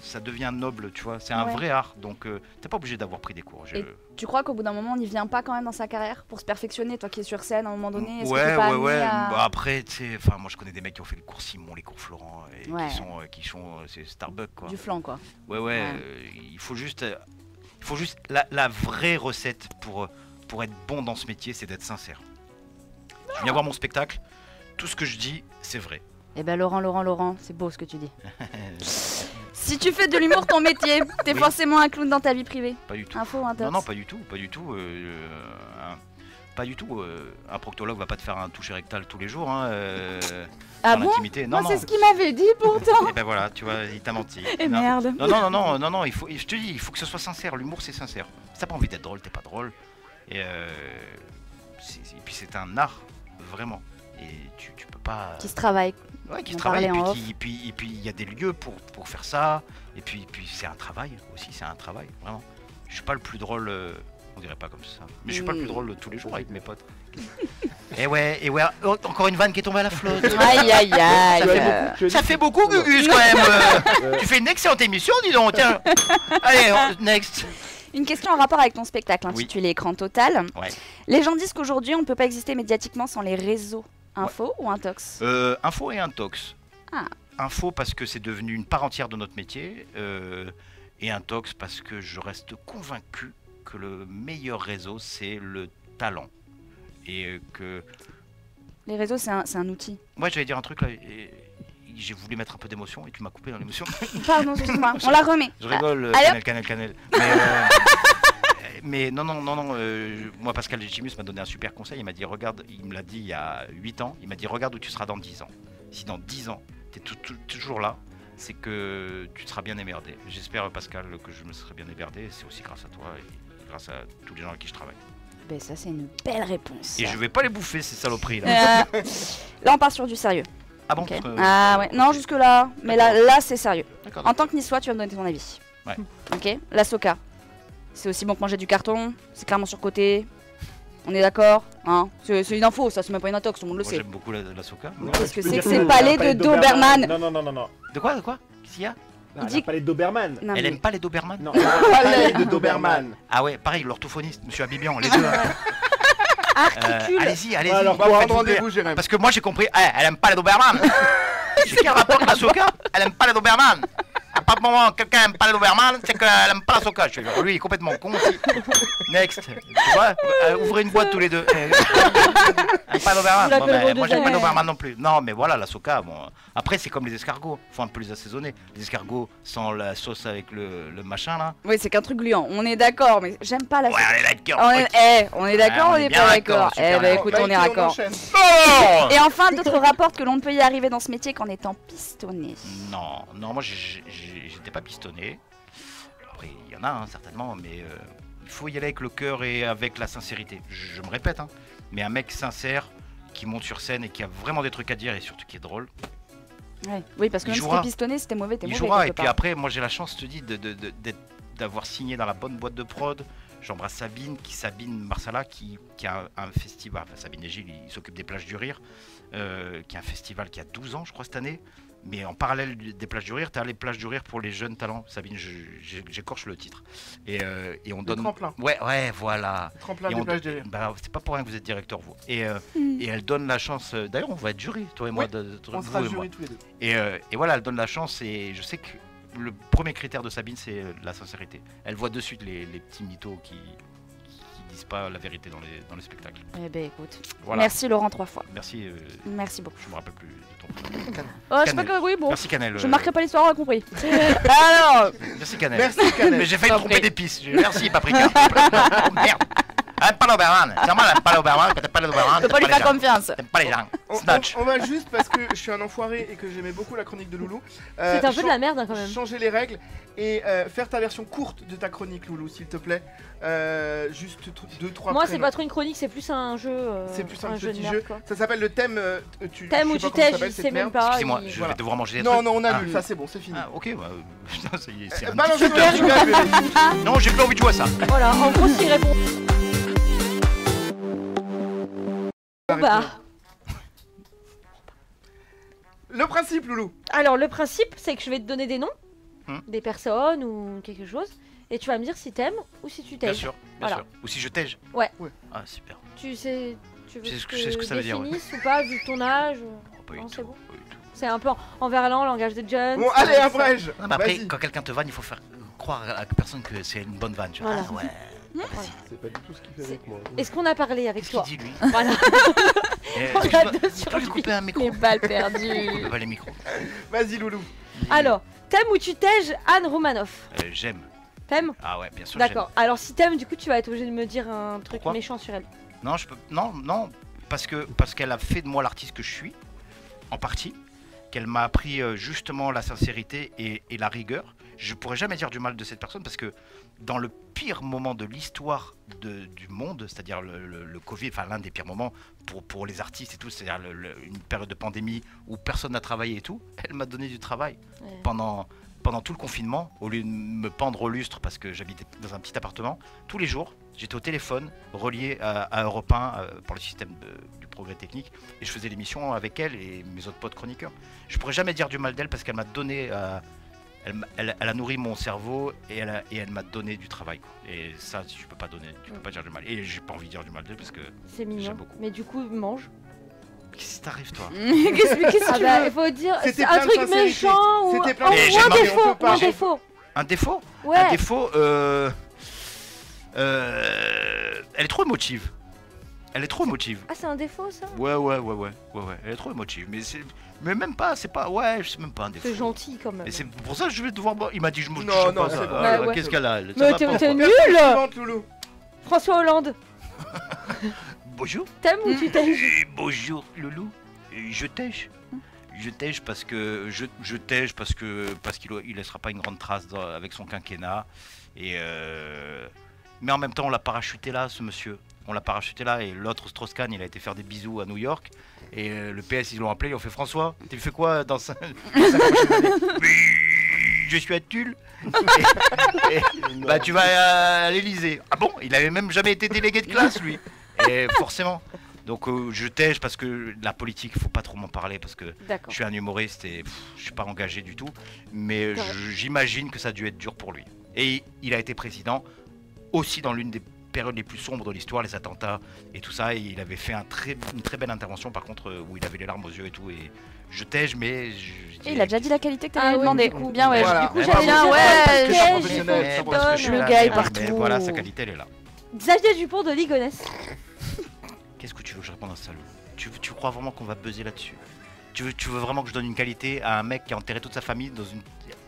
ça devient noble, tu vois. C'est un Ouais. vrai art, donc t'es pas obligé d'avoir pris des cours. Et tu crois qu'au bout d'un moment, on n'y vient pas quand même dans sa carrière pour se perfectionner, toi qui es sur scène à un moment donné? Est-ce que t'es pas amené à- Bah, après, tu sais, enfin, moi je connais des mecs qui ont fait les cours Simon, les cours Florent, et Ouais. qui sont c'est Starbucks, quoi. Du flanc, quoi. Ouais. Il faut juste la vraie recette pour être bon dans ce métier, c'est d'être sincère. Tu viens voir mon spectacle, tout ce que je dis, c'est vrai. Eh ben Laurent, c'est beau ce que tu dis. Si tu fais de l'humour ton métier, t'es Oui. forcément un clown dans ta vie privée. Pas du tout. Info, intox. Non, pas du tout. Pas du tout. Un proctologue va pas te faire un toucher rectal tous les jours, hein, Ah dans bon? l'intimité. Moi, Non, c'est ce qu'il m'avait dit pourtant. Et ben voilà, tu vois, il t'a menti. Et Non. merde. Non, je te dis, il faut que ce soit sincère. L'humour, c'est sincère. Si t'as pas envie d'être drôle, t'es pas drôle. Et puis c'est un art, vraiment. Et tu peux pas. Qui se travaille. Ouais, qui on se travaille. Et parlait en puis il y a des lieux pour faire ça. Et puis c'est un travail aussi, c'est un travail, vraiment. Je suis pas le plus drôle, on dirait pas comme ça. Mais je suis pas le plus drôle tous les jours avec mes potes. et ouais, encore une vanne qui est tombée à la flotte. Aïe aïe aïe. Ça fait beaucoup, Gugus, quand même. Tu fais une excellente émission, dis donc. Tiens. Allez, next. Une question en rapport avec ton spectacle Oui. intitulé Écran Total. Ouais. Les gens disent qu'aujourd'hui on ne peut pas exister médiatiquement sans les réseaux. Info ou intox? Info et intox. Ah. Info parce que c'est devenu une part entière de notre métier. Et intox parce que je reste convaincu que le meilleur réseau, c'est le talent. Et que... Les réseaux c'est un outil. Moi, j'allais dire un truc là. J'ai voulu mettre un peu d'émotion et tu m'as coupé dans l'émotion. Pardon, excuse-moi, on la remet. Je rigole, allez, Canel. Mais non, moi Pascal Legitimus m'a donné un super conseil, il m'a dit regarde, il me l'a dit il y a 8 ans, il m'a dit regarde où tu seras dans 10 ans. Si dans 10 ans, tu es toujours là, c'est que tu te seras bien émerdé. J'espère Pascal que je me serai bien émerdé, et c'est aussi grâce à toi et grâce à tous les gens avec qui je travaille. Ben ça c'est une belle réponse. Et je vais pas les bouffer ces saloperies là. Là on part sur du sérieux. Ah bon Ok. Ah ouais, non jusque là, mais là c'est sérieux. D'accord. En tant que niçois, tu vas me donner ton avis. Ouais. Ok. La Soca, c'est aussi bon que manger du carton. C'est clairement surcoté. On est d'accord, hein? C'est une info, ça c'est même pas une intox, tout le monde le Moi sait. j'aime beaucoup la Soca. Qu'est-ce que Tu peux c'est dire que ces la palais de palette Doberman? Non. De quoi Qu'est-ce qu'il y a Non, Il la dit- palette Doberman. Non, Elle mais- aime pas les Doberman? Non, la palette de Doberman. Ah ouais, pareil, l'orthophoniste, monsieur Abibian, les deux. Hein. Articule. Allez-y. Alors, On va prendre faites-vous rendez-vous, plaisir. Jérémy. Parce que moi j'ai compris, elle aime pas les Doberman. J'ai quel rapport avec la Soca? Elle aime pas les Doberman. À partir du moment où quelqu'un aime pas les Doberman, c'est qu'elle aime pas la Soca. Je fais, lui il est complètement con aussi. Next. Tu vois, ouvrez une boîte tous les deux. Elle aime pas les Doberman. Vous l'appelez vos Moi deux j'aime pas les amis. Doberman non plus. Non mais voilà, la Soca, bon. Après c'est comme les escargots, faut un peu les assaisonner. Les escargots sans la sauce avec le machin là. Oui, c'est qu'un truc gluant. On est d'accord, mais j'aime pas la Ouais, Soca. allez d'accord. On est d'accord, Ouais, on on est est bien pas d'accord, d'accord. super Eh ben d'accord. écoute, on est Mikey, raccord. enchaîne. Oh Et enfin, d'autres rapportent que l'on ne peut y arriver dans ce métier qu'en étant pistonné. Non, moi j'étais pas pistonné. Après, il y en a certainement, mais il faut y aller avec le cœur et avec la sincérité. Je me répète, hein, mais un mec sincère qui monte sur scène et qui a vraiment des trucs à dire et surtout qui est drôle, Ouais. Oui, parce que Il même si jouera. t'es pistonné, si t'es mauvais, t'es il mauvais. jouera. Et quelque puis part. après, moi j'ai la chance, je te dis, d'avoir signé dans la bonne boîte de prod. J'embrasse Sabine Marsala, qui a un festival. Enfin, Sabine et Gilles, ils s'occupent des plages du rire, qui a un festival qui a 12 ans, je crois, cette année. Mais en parallèle des plages du rire, tu as les plages du rire pour les jeunes talents. Sabine, j'écorche le titre. Et on Le donne. tremplin. Ouais, voilà. Tremplin Et des on plages don- de rire. bah, c'est pas pour rien que vous êtes directeur, vous. Et elle donne la chance. D'ailleurs, on va être jury, toi et moi. Oui, On vous sera et moi. jury tous les deux. Et voilà, elle donne la chance. Et je sais que le premier critère de Sabine, c'est la sincérité. Elle voit de suite les petits mythos qui disent pas la vérité dans les spectacles. Eh ben écoute. Voilà. Merci Laurent 3 fois. Merci. Merci beaucoup. Je me rappelle plus de ton prénom. Oh, je sais pas Cannelle. que oui, bon. Merci Canel. Je marquerai pas l'histoire, on a compris. Alors, Merci Canel. Merci, Canel. Mais j'ai failli me T'en tromper prie. d'épices. Merci Paprika. Oh, merde. Elle aime pas l'Oberman. C'est moi, elle aime pas l'Oberman. T'aimes pas l'Oberman. je peux pas lui faire confiance. T'aimes pas les gens. On Snatch. va juste, parce que je suis un enfoiré et que j'aimais beaucoup la chronique de Loulou. C'est un peu de la merde hein, quand même. Changer les règles et faire ta version courte de ta chronique, Loulou, s'il te plaît. Juste 2-3 Moi, c'est pas trop une chronique, c'est plus un jeu. C'est plus un jeu de petit merde, jeu. quoi. Ça s'appelle le thème. Thème je où sais tu pas comment ça t'es, je s'appelle, sais cette même merde. pas. Excusez-moi, il- je Voilà. vais devoir manger des Non, trucs. non, on Ah. annule, ça c'est bon, c'est fini. Ah, ok, bah. Putain, ça y est, c'est un Balance petit ton jingle, Véro. Non, j'ai plus envie de jouer à ça. Voilà, en gros, s'il répond. Bah, le principe, Loulou. Alors, le principe, c'est que je vais te donner des noms, Hmm. des personnes ou quelque chose, et tu vas me dire si t'aimes ou si tu Bien t'aimes. sûr, Voilà. sûr. Ou si je t'aige. Ouais. Ah, super. Tu sais, tu veux Je sais que ce que- je sais ce que ça veut dire, ouais. définisse ou pas, vu ton âge Oh, pas du Non, tout, c'est bon. pas du tout. C'est un peu en verlan, langage de John. Bon, allez, un brège. Non, mais après, Vas-y. quand quelqu'un te vanne, il faut faire croire à la personne que c'est une bonne vanne. Tu vois. Voilà. Ah ouais. C'est pas du tout ce qu'il fait C'est- avec moi. Est-ce qu'on a parlé avec Qu'est-ce toi qu'il dit, lui Voilà. Eh, On excuse-moi, a deux tu sur peux lui lui. couper un micro Les balles On perdues. peut pas les micros. Vas-y, Loulou. Alors, t'aimes ou tu tèges Anne Romanoff? J'aime. T'aimes? Ah ouais, bien sûr. D'accord. Alors, si t'aimes, du coup, tu vas être obligé de me dire un truc Pourquoi méchant sur elle. j'aime. Non, je peux. Non, parce qu'elle a fait de moi l'artiste que je suis, en partie. Qu'elle m'a appris justement la sincérité et la rigueur. Je pourrais jamais dire du mal de cette personne parce que dans le pire moment de l'histoire du monde, c'est-à-dire le Covid, enfin l'un des pires moments pour les artistes et tout, c'est-à-dire une période de pandémie où personne n'a travaillé et tout, elle m'a donné du travail Ouais. pendant tout le confinement, au lieu de me pendre au lustre parce que j'habitais dans un petit appartement, tous les jours, j'étais au téléphone, relié à Europe 1 pour le système du progrès technique, et je faisais l'émission avec elle et mes autres potes chroniqueurs. Je pourrais jamais dire du mal d'elle parce qu'elle m'a donné, elle a nourri mon cerveau et elle m'a donné du travail, quoi. Et ça, tu peux pas dire du mal. Et j'ai pas envie de dire du mal d'elle parce que C'est mignon. J'aime beaucoup. Mais du coup, mange. qu'est-ce qui t'arrive, toi Qu'est-ce Ah que bah, tu il faut dire C'était c'est plein un de truc sincérité. méchant ou C'était un, plein de Mais ou j'ai un marqué, défaut. on peut pas. Un défaut. Un défaut Ouais. Un défaut, elle est trop émotive. Elle est trop émotive. Ah, c'est un défaut ça? Ouais. Elle est trop émotive. Mais même pas, c'est pas. Ouais, c'est même pas un défaut. C'est gentil quand même. Et c'est pour ça que je vais devoir. Il m'a dit je me Non, touche non, pas c'est ça. bon. Ah, Ouais, ouais. Qu'est-ce qu'elle a elle, ça Mais va t'es pas, t'es quoi. nul. Suivante, Loulou. François Hollande, Bonjour. t'aimes ou tu tèges? Bonjour Loulou. Je tèche. Je tèche parce que je tèche parce qu'il laissera pas une grande trace avec son quinquennat. Mais en même temps on l'a parachuté là, ce monsieur. On l'a parachuté là et l'autre Strauss-Kahn il a été faire des bisous à New York et le PS ils l'ont appelé, ils ont fait François, tu fais quoi dans 5 prochaines années? Oui, je suis à Tulle. Bah tu vas à l'Elysée. Ah bon? Il avait même jamais été délégué de classe lui. Et forcément. Donc je tège parce que la politique, faut pas trop m'en parler parce que je D'accord. suis un humoriste et je suis pas engagé du tout. Mais Correct. j'imagine que ça a dû être dur pour lui. Et il a été président aussi dans l'une des périodes les plus sombres de l'histoire, les attentats et tout ça. Et il avait fait une très belle intervention par contre où il avait les larmes aux yeux et tout. Et je tège, mais Et il a déjà dit la qualité que t'allais Ah lui oui, demander. du coup. Bien, ouais. Voilà. Du coup, Eh j'allais ben, dire, ouais, parce je que suis j'ai professionnel, fait ça bonne. va. parce que je suis Le là, gars est mais partout. voilà, sa qualité elle est là. Xavier Dupont de Ligonnès. Qu'est-ce que tu veux que je réponde à ça, Lou? Tu crois vraiment qu'on va buzzer là-dessus? Tu veux vraiment que je donne une qualité à un mec qui a enterré toute sa famille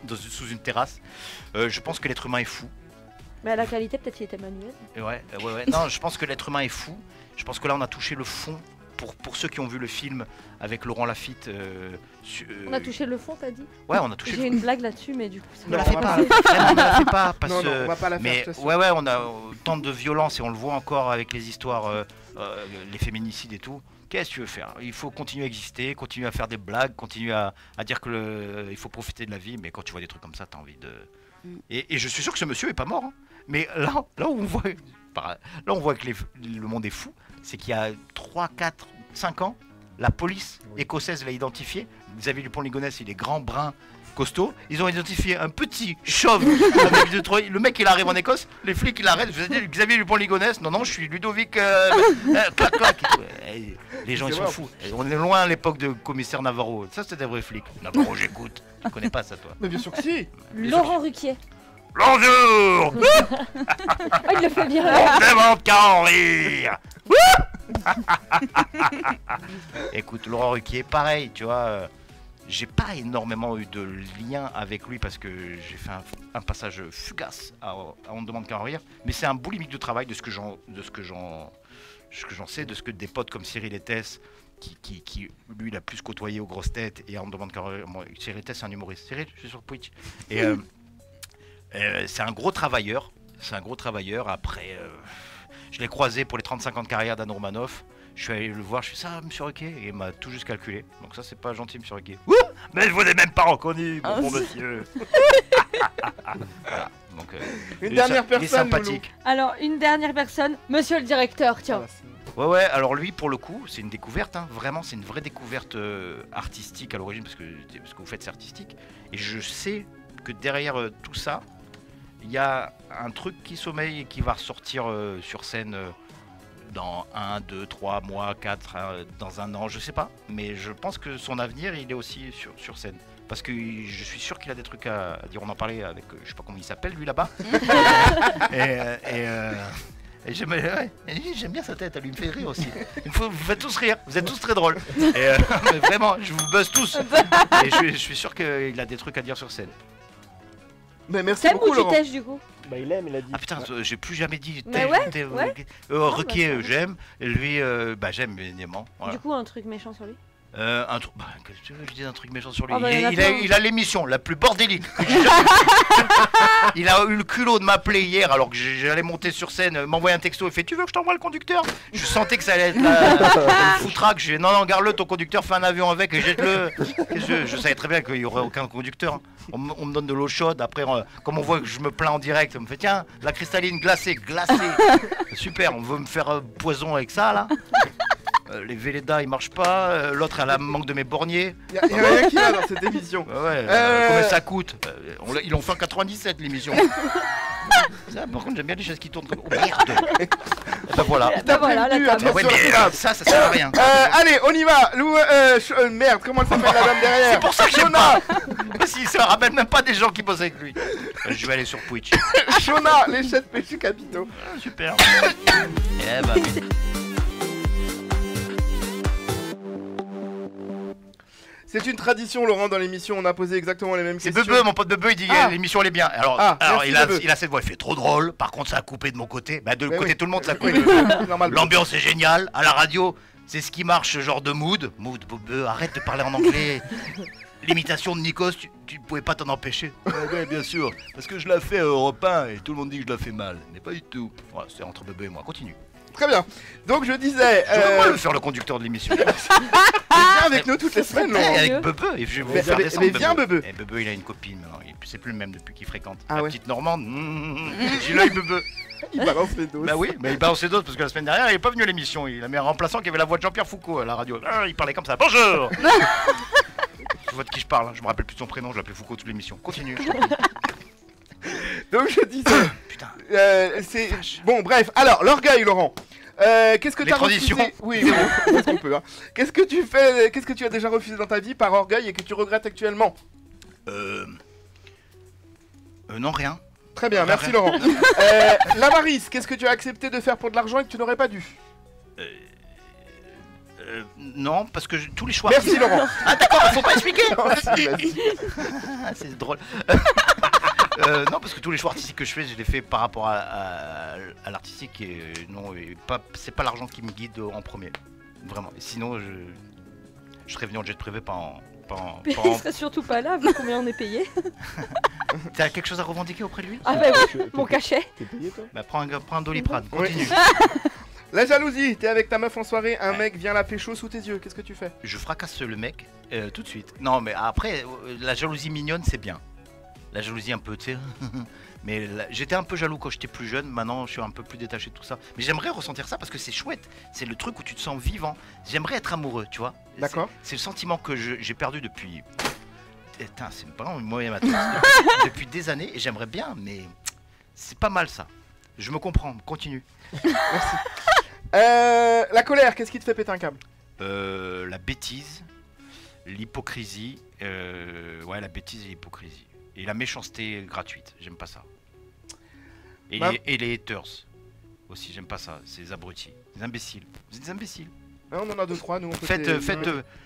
sous une terrasse? Je pense que l'être humain est fou. Mais à la qualité, peut-être qu'il était manuel. Et ouais. Non, je pense que l'être humain est fou. Je pense que là, on a touché le fond. Pour ceux qui ont vu le film avec Laurent Lafitte. On a touché le fond, t'as dit? Ouais, on a touché J'ai le fond. une blague là-dessus, mais du coup, ça Ne Non, la on fais va pas. pas. Vraiment, ne la fais pas. Parce Non, non, que- on va pas la faire, Mais je t'assure. ouais, on a tant de violence et on le voit encore avec les histoires, les féminicides et tout. Qu'est-ce que tu veux faire? Il faut continuer à exister, continuer à faire des blagues, continuer à dire que il faut profiter de la vie, mais quand tu vois des trucs comme ça, t'as envie de. Et je suis sûr que ce monsieur est pas mort. Hein. Mais là où on voit, là on voit que le monde est fou, c'est qu'il y a 3, 4, 5 ans, la police écossaise l'a identifié. Xavier Dupont-Ligonnès, il est grand, brun, costaud. Ils ont identifié un petit chauve avec le mec il arrive en Écosse, les flics il arrête, je dis Xavier Dupont-Ligonnès, non je suis Ludovic clac clac. Les gens ils C'est sont vrai. fous. On est loin à l'époque de commissaire Navarro. Ça c'était des vrais flics. Navarro j'écoute. Tu connais pas ça toi? Mais bien sûr que si. Laurent Ruquier. Bonjour. Ah, il le fait bien. Demande qu'à en rire. Écoute, Laurent Ruquier, pareil, tu vois, j'ai pas énormément eu de lien avec lui parce que j'ai fait un passage fugace à On ne demande qu'à en rire, mais c'est un boulimique de travail de ce que j'en sais, de ce que des potes comme Cyril Ettès, qui lui il a plus côtoyé aux grosses têtes et à On ne demande qu'à en rire. Moi, Cyril Ettès c'est un humoriste. Cyril, je suis sur Twitch. Et c'est un gros travailleur. Après, je l'ai croisé pour les 35 ans de carrière d'Anne Romanoff. Je suis allé le voir, je suis ça, monsieur Ruquier, et il m'a tout juste calculé. Donc ça, c'est pas gentil, monsieur Ruquier. Ouh, mais je vous ai même pas reconnu, mon bon monsieur. Voilà, donc, Une il est dernière il est personne, sympathique. Alors, une dernière personne, monsieur le directeur, Ah tiens. bah, c'est- Ouais, alors lui, pour le coup, c'est une découverte, hein. Vraiment, c'est une vraie découverte artistique à l'origine, parce que ce que vous faites, c'est artistique. Et je sais que derrière tout ça, il y a un truc qui sommeille et qui va ressortir sur scène dans 1, 2, 3 mois, 4, dans un an, je sais pas. Mais je pense que son avenir, il est aussi sur scène. Parce que je suis sûr qu'il a des trucs à dire. On en parlait avec, je sais pas comment il s'appelle, lui, là-bas. Et j'aime bien sa tête, elle lui me fait rire aussi. Vous faites tous rire, vous êtes tous très drôles. Et mais vraiment, je vous buzz tous. Et je suis sûr qu'il a des trucs à dire sur scène. Mais merci T'aimes beaucoup ou tu Laurent. tèches du coup? Bah il aime, il a dit. Ah putain, j'ai plus jamais dit. Mais ouais, ouais. Ruquier, bah, j'aime. Et lui, j'aime évidemment. Voilà. Du coup, un truc méchant sur lui? Un truc. Qu'est-ce que tu veux que je dise un truc méchant sur lui? Oh, bah, y en a plein. Il a l'émission la plus bordélique que j'ai jamais vue. Il a eu le culot de m'appeler hier alors que j'allais monter sur scène, m'envoyer un texto. Il fait: tu veux que je t'envoie le conducteur? Je sentais que ça allait être la foutraque. J'ai dit: non, garde-le, ton conducteur, fais un avion avec et jette-le. Je savais très bien qu'il n'y aurait aucun conducteur. Hein. On me donne de l'eau chaude. Après, comme on voit que je me plains en direct, on me fait: tiens, la cristalline glacée. Super, on veut me faire poison avec ça là. Les Velleda ils marchent pas, l'autre elle a manque de mes borniers. Y a rien qui va dans cette émission. Combien ça coûte? Ils l'ont fait en 97 l'émission. Ça, par contre j'aime bien les chaises qui tournent comme. Oh merde. Bah voilà. T'as voilà, prévenu, la table. attention. Ouais, mais ça sert à rien. Allez, on y va. Merde, comment elle s'appelle la dame derrière? C'est pour ça que j'aime Shona. pas. Si ça rappelle même pas des gens qui bossent avec lui. Je vais aller sur Twitch. Shona, les chefs péchés capitaux. Super. Eh bah. C'est une tradition, Laurent, dans l'émission, on a posé exactement les mêmes C'est questions. Bebe, mon pote Bebe, il dit l'émission elle est bien. Alors merci, Bebe. il a cette voix, il fait trop drôle. Par contre, ça a coupé de mon côté. Bah, de Mais côté oui. tout le monde, ça Oui, coupe. c'est normal. L'ambiance est géniale. À la radio, c'est ce qui marche, ce genre de mood. Mood, Bebe, arrête de parler en anglais. L'imitation de Nikos, tu pouvais pas t'en empêcher. Ouais, bien sûr. Parce que je la fais à Europe 1 et tout le monde dit que je la fais mal. Mais pas du tout. Ouais, c'est entre Bebe et moi. Continue. Très bien. Donc je disais. Je peux moi le faire le conducteur de l'émission. Viens avec nous toutes les semaines, Et Laurent. avec Bebe, et je vais vous faire descendre. mais viens, Bebe. Et Bebe, il a une copine maintenant. C'est plus le même depuis qu'il fréquente. Ah la ouais. petite Normande. J'ai l'œil Bebe. Il balance les doses. Bah oui, mais il balance ses doses parce que la semaine dernière, il est pas venu à l'émission. Il a mis un remplaçant qui avait la voix de Jean-Pierre Foucault à la radio. Il parlait comme ça. Bonjour. Je vois de qui je parle. Je me rappelle plus de son prénom. Je l'appelais Foucault toute l'émission. Continue. Donc je disais. Putain. C'est bon, bref. Alors l'orgueil, Laurent. Qu'est-ce que Les tu as traditions. refusé? Oui, on fait ce qu'on peut. Hein. Qu'est-ce que tu fais? Qu'est-ce que tu as déjà refusé dans ta vie par orgueil et que tu regrettes actuellement? Non, rien. Très bien, merci Laurent. L'avarice, qu'est-ce que tu as accepté de faire pour de l'argent et que tu n'aurais pas dû? Non, parce que tous les choix. Merci Laurent. Ah d'accord, faut pas expliquer. Non, si, vas-y. C'est drôle. Non, parce que tous les choix artistiques que je fais, je les fais par rapport à l'artistique et non, c'est pas l'argent qui me guide en premier, vraiment. Et sinon, je serais venu en jet privé, pas en. Il serait surtout pas là, vu combien on est payé. T'as quelque chose à revendiquer auprès de lui? Ah bah oui, mon cachet. T'es payé toi? Bah prends un Doliprane, continue. La jalousie, t'es avec ta meuf en soirée, un mec vient la pécho sous tes yeux, qu'est-ce que tu fais? Je fracasse le mec tout de suite. Non, mais après, la jalousie mignonne, c'est bien. La jalousie un peu, tu sais. Mais j'étais un peu jaloux quand j'étais plus jeune, maintenant je suis un peu plus détaché de tout ça. Mais j'aimerais ressentir ça parce que c'est chouette. C'est le truc où tu te sens vivant. J'aimerais être amoureux, tu vois. D'accord. C'est le sentiment que j'ai perdu depuis. Putain, c'est pas moi et ma tête. Depuis des années et j'aimerais bien, mais c'est pas mal ça. Je me comprends, continue. Merci. La colère, qu'est-ce qui te fait péter un câble? La bêtise, l'hypocrisie. Ouais, la bêtise et l'hypocrisie. Et la méchanceté gratuite, j'aime pas ça. Et, et les haters aussi, j'aime pas ça. Ces abrutis, les imbéciles. Vous êtes des imbéciles. On en a 2-3, nous on peut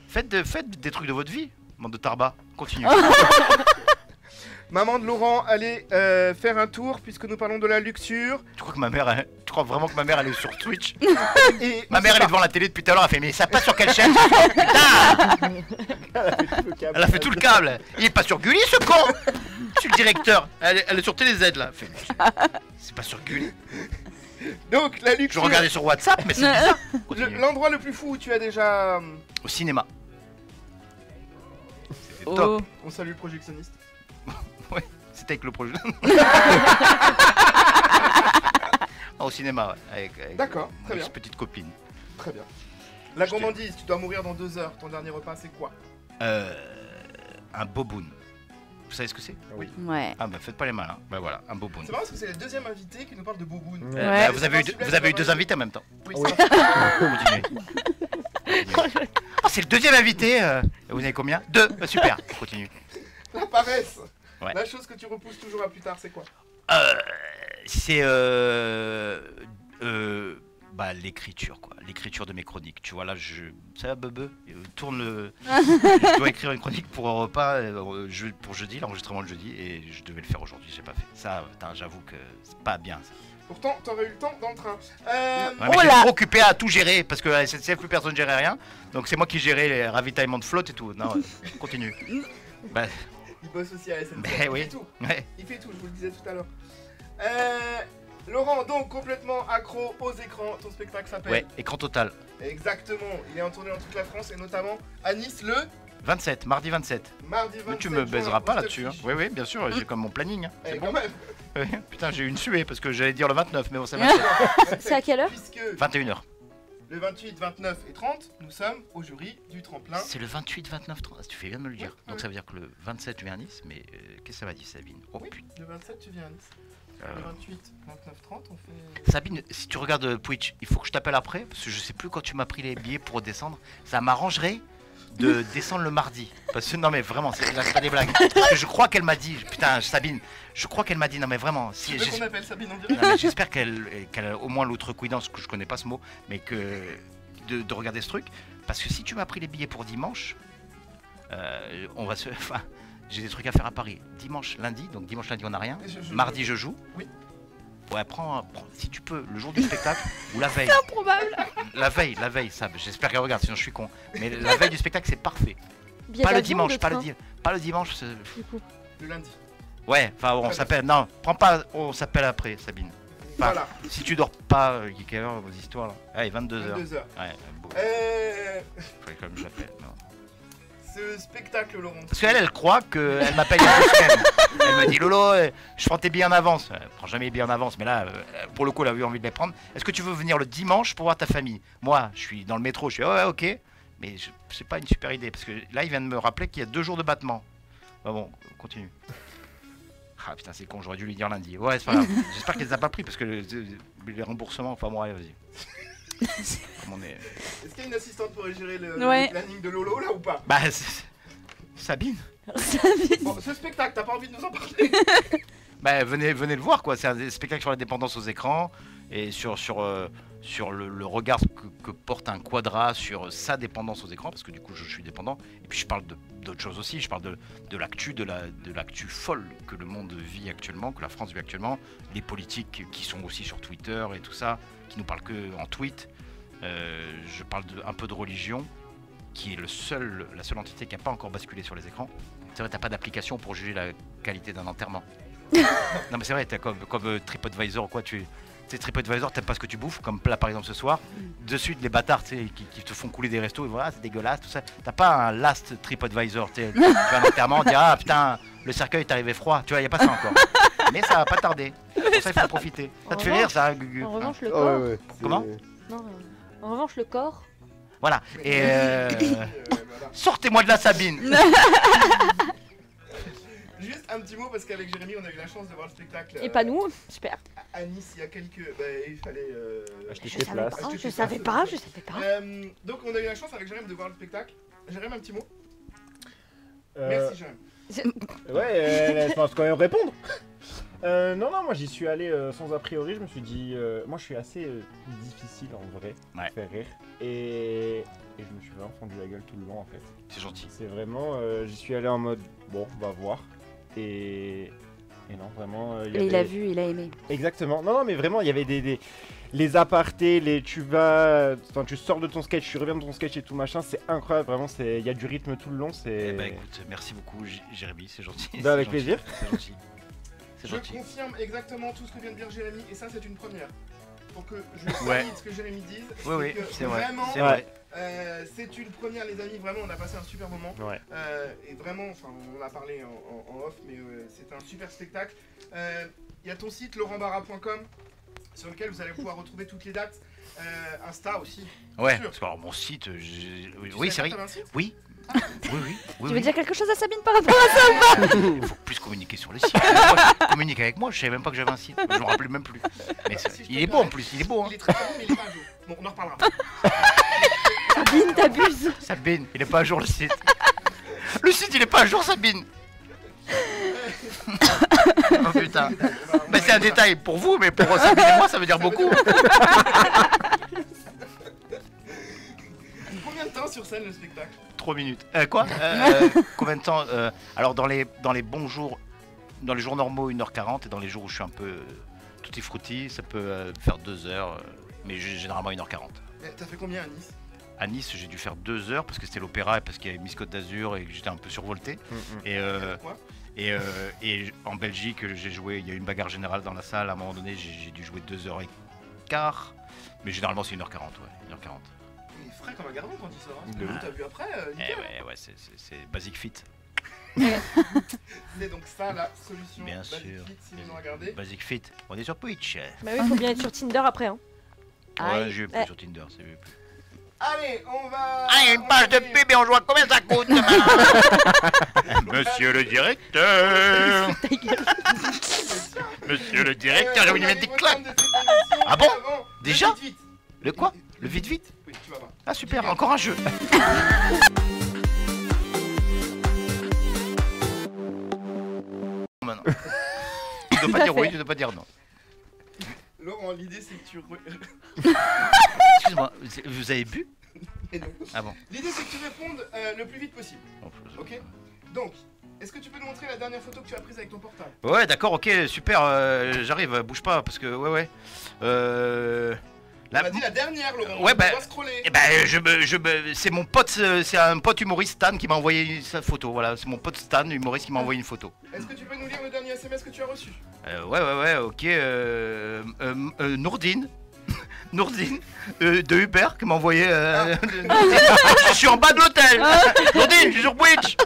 Faites des trucs de votre vie, bande de tarba. Continue. Maman de Laurent, allez faire un tour puisque nous parlons de la luxure. Tu crois vraiment que ma mère elle est sur Twitch? Et Ma mère elle est devant la télé depuis tout à l'heure, elle fait mais ça passe sur quelle chaîne? Putain! Elle a fait tout le câble. Il est pas sur Gulli ce con! Je suis le directeur. Elle est sur TéléZ là. C'est pas sur Gulli. Donc la Je luxure. regardais sur WhatsApp, mais c'est bizarre. Continue. L'endroit le plus fou où tu as déjà. Au cinéma. C'était Oh. top. On salue le projectionniste. Ouais, c'était avec le projet. Au cinéma, ouais. Avec D'accord, très une bien. petite copine. Très bien. La gourmandise, tu dois mourir dans 2 heures. Ton dernier repas, c'est quoi? Un boboon. Vous savez ce que c'est? Oui. Ouais. Ah bah faites pas les malins. Bah voilà, un boboon. C'est marrant parce que c'est le deuxième invité qui nous parle de boboon. Ouais. Bah, vous avez eu 2 invités en même temps. Oui, Oui. c'est vrai. Continuez. Oh, c'est le deuxième invité. Vous en avez combien? 2. Super. Continue. La paresse. Ouais. La chose que tu repousses toujours à plus tard, c'est quoi? C'est bah l'écriture quoi, l'écriture de mes chroniques. Tu vois là, ça va bebe, tourne le. Je dois écrire une chronique pour un repas pour jeudi, l'enregistrement le jeudi, et je devais le faire aujourd'hui, j'ai pas fait. Ça, j'avoue que c'est pas bien. Ça. Pourtant, t'aurais eu le temps dans le train. Ouais, mais Oh j'étais là trop occupé à tout gérer parce que à la SNCF plus personne gérait rien, donc c'est moi qui gérais les ravitaillements de flotte et tout. Non, continue. Bah Il bosse aussi à SNCF. Ben oui. Il fait tout. ouais. Il fait tout, je vous le disais tout à l'heure. Laurent, donc complètement accro aux écrans. Ton spectacle s'appelle. Ouais, écran total. Exactement. Il est en tournée dans toute la France et notamment à Nice le 27, mardi 27. mardi 27. Mais tu me baiseras juin, pas on se là-dessus. Hein. fiche. Oui, oui, bien sûr, j'ai comme mon planning. Hein. Eh, C'est quand bon. même. Ouais, putain, j'ai eu une suée parce que j'allais dire le 29, mais bon, c'est 27. C'est à quelle heure? Puisque 21h. le 28, 29 et 30, nous sommes au jury du tremplin. C'est le 28, 29, 30. Tu fais bien de me le dire. Ouais, Donc ouais. ça veut dire que le 27, je viens à Nice, mais qu'est-ce que ça va dire, Sabine? Oh Oui, putain. le 27, tu viens à Nice. Le 28, 29, 30, on fait. Sabine, si tu regardes Twitch, il faut que je t'appelle après, parce que je sais plus quand tu m'as pris les billets pour descendre. Ça m'arrangerait de descendre le mardi. Parce que non, mais vraiment, c'est pas des blagues. Parce que je crois qu'elle m'a dit, putain, Sabine, je crois qu'elle m'a dit, non, mais vraiment, Tu si. veux qu'on appelle Sabine en direct? Non, mais j'espère qu'elle a au moins l'outrecuidance, que je connais pas ce mot, mais que de regarder ce truc. Parce que si tu m'as pris les billets pour dimanche, on va se. Enfin, j'ai des trucs à faire à Paris. Dimanche, lundi, donc dimanche, lundi, on n'a rien. Mardi, je joue. Oui. Ouais, prends, si tu peux, le jour du spectacle ou la veille. Improbable. La veille, ça, j'espère qu'elle regarde, sinon je suis con. Mais la veille du spectacle, c'est parfait. Billet Pas le d'avion ou dimanche, de pas le, train, pas le dimanche. du coup. Le lundi. Ouais, enfin, on s'appelle. Non, prends pas, on s'appelle après, Sabine. Enfin, Voilà. si tu dors pas, il est quelle heure vos histoires là? Allez, 22h. 22 heures. Ouais, bon, Euh, fallait quand même que je l'appelle. non. ce spectacle, Laurent. Parce qu'elle, elle croit qu'elle m'appelle il y a 2 semaines. Elle me dit Lolo, je prends tes billets en avance. Elle prend jamais les billets en avance, mais là, pour le coup, elle a eu envie de les prendre. Est-ce que tu veux venir le dimanche pour voir ta famille? Moi, je suis dans le métro, je suis ouais, ok. Mais c'est pas une super idée, parce que là, il vient de me rappeler qu'il y a 2 jours de battement. Bah bon, continue. Ah putain, c'est con, j'aurais dû lui dire lundi. Ouais, c'est pas grave. J'espère qu'elle les a pas pris, parce que les remboursements, enfin bon, allez, vas-y. Comme on est... Est-ce qu'il y a une assistante pour gérer le Ouais. planning de Lolo là ou pas? Bah, Sabine. Bon, ce spectacle, t'as pas envie de nous en parler? Bah, venez le voir quoi, c'est un spectacle sur la dépendance aux écrans et sur le regard que porte un quadra sur sa dépendance aux écrans, parce que du coup je suis dépendant, et puis je parle d'autres choses aussi, je parle de l'actu, de l'actu folle que le monde vit actuellement, que la France vit actuellement, les politiques qui sont aussi sur Twitter et tout ça, qui nous parlent que en tweet, je parle un peu de religion, qui est la seule entité qui n'a pas encore basculé sur les écrans. C'est vrai, t'as pas d'application pour juger la qualité d'un enterrement. Non mais c'est vrai, t'as comme TripAdvisor ou quoi, tu sais, TripAdvisor, t'aimes pas ce que tu bouffes, comme plat par exemple ce soir. De suite, les bâtards tu sais, qui te font couler des restos, et voilà, c'est dégueulasse, tout ça. T'as pas un last TripAdvisor, tu sais, tu fais un enterrement, on dit ah putain, le cercueil est arrivé froid, tu vois, y a pas ça encore. Mais ça va pas tarder, pour ça il faut en profiter. Ça te fait rire ça, Gugu? En revanche, le Oh, corps. ouais, ouais, Comment Non, en revanche, le corps. Voilà, et Voilà. sortez-moi de la Sabine. Juste un petit mot parce qu'avec Jérémy on a eu la chance de voir le spectacle Et pas nous, super. à Nice il y a quelques... Bah, il fallait... Acheter Je tes savais places. pas, Acheter je tes savais places, pas, c'est je savais pas. Donc on a eu la chance avec Jérémy de voir le spectacle. Jérémy, un petit mot? Euh, Merci Jérémy. Ouais, je pense quand même répondre. Non, moi j'y suis allé sans a priori. Je me suis dit, moi je suis assez difficile en vrai, Ouais. faire rire. Et je me suis vraiment fendu la gueule tout le long en fait. C'est gentil. C'est vraiment, j'y suis allé en mode, bon, on va voir. Et non, vraiment. Et il a vu, il a aimé. Exactement. Non, mais vraiment, il y avait les apartés, tu sors de ton sketch, tu reviens de ton sketch et tout machin, c'est incroyable, vraiment, il y a du rythme tout le long, c'est... Eh bah écoute, merci beaucoup Jérémy, c'est gentil. Bah, avec C'est gentil, plaisir. C'est gentil. C'est Je gentil. confirme exactement tout ce que vient de dire Jérémy et ça c'est une première. Pour que je Ouais. valide ce que Jérémy dise. Oui, que c'est vrai. Vraiment, C'est vrai. c'est une première les amis, vraiment on a passé un super moment. Ouais. Et vraiment, enfin on en a parlé en off, mais c'est un super spectacle. Il y a ton site laurentbarra.com sur lequel vous allez pouvoir retrouver toutes les dates. Insta aussi. Ouais, sûr. parce que alors, mon site, Tu oui, savais c'est pas vrai. que t'avais un site Oui. Oui. Tu veux dire quelque chose à Sabine par rapport à ça? Il faut plus communiquer sur le site. Moi, communique avec moi, je savais même pas que j'avais un site. Je me rappelais même plus. Mais Si je il peux est me beau en permettre. plus, il est beau. Hein. Il est très bon, mais il est pas à jour. Bon, on en reparlera. Sabine, t'abuses. Sabine, il est pas à jour le site. Le site, il est pas à jour, Sabine. Oh putain. Mais c'est un détail pour vous, mais pour Sabine et moi, ça veut dire beaucoup. Combien de temps sur scène le spectacle? 3 minutes. Quoi Combien de temps Alors dans les bons jours, dans les jours normaux 1h40 et dans les jours où je suis un peu tutti frutti, ça peut faire 2 heures, mais généralement 1h40. T'as fait combien à Nice? À Nice, j'ai dû faire 2 heures parce que c'était l'opéra et parce qu'il y avait Miss Côte d'Azur et que j'étais un peu survolté. Et en Belgique, j'ai joué, il y a eu une bagarre générale dans la salle, à un moment donné, j'ai dû jouer 2h15, mais généralement c'est 1h40, ouais, 1h40. Il est frais comme un gardon quand il sort. Hein. De T'as vu après nickel. Ouais, c'est Basic Fit. C'est donc ça la solution. Bien Basic sûr. Fit, si vous nous regardez. Basic Fit, on est sur Twitch. Bah oui, faut bien être sur Tinder après. Hein. Ouais, j'ai vu plus Eh. sur Tinder, c'est vu plus. Allez, on va. Ah, il y a une page de pub et on joue à combien ça coûte Monsieur le directeur. Monsieur le directeur, j'ai envie de mettre des claques. Ah bon Déjà Le quoi Le vite-vite Oui, tu vas voir. Ah super, encore un jeu. Maintenant. Tu dois Tout pas à dire oui, fait. tu dois pas dire non. Laurent, l'idée c'est que tu. Excuse-moi, vous avez bu Et non. Ah bon. L'idée c'est que tu répondes le plus vite possible. Ok. Donc, est-ce que tu peux nous montrer la dernière photo que tu as prise avec ton portable? Ouais, d'accord, ok, super, j'arrive, bouge pas, parce que, ouais. On a dit la dernière, Laurent. Ouais, on bah, doit scroller. Eh ben, c'est mon pote, c'est un pote humoriste Stan qui m'a envoyé sa photo, voilà, c'est mon pote Stan, humoriste, qui m'a envoyé une photo. Est-ce que tu peux nous lire le dernier SMS que tu as reçu? Ouais, ok, Nourdine. Nourdine de Uber qui m'a envoyé. Je suis en bas de l'hôtel. Nourdine, je suis sur Twitch.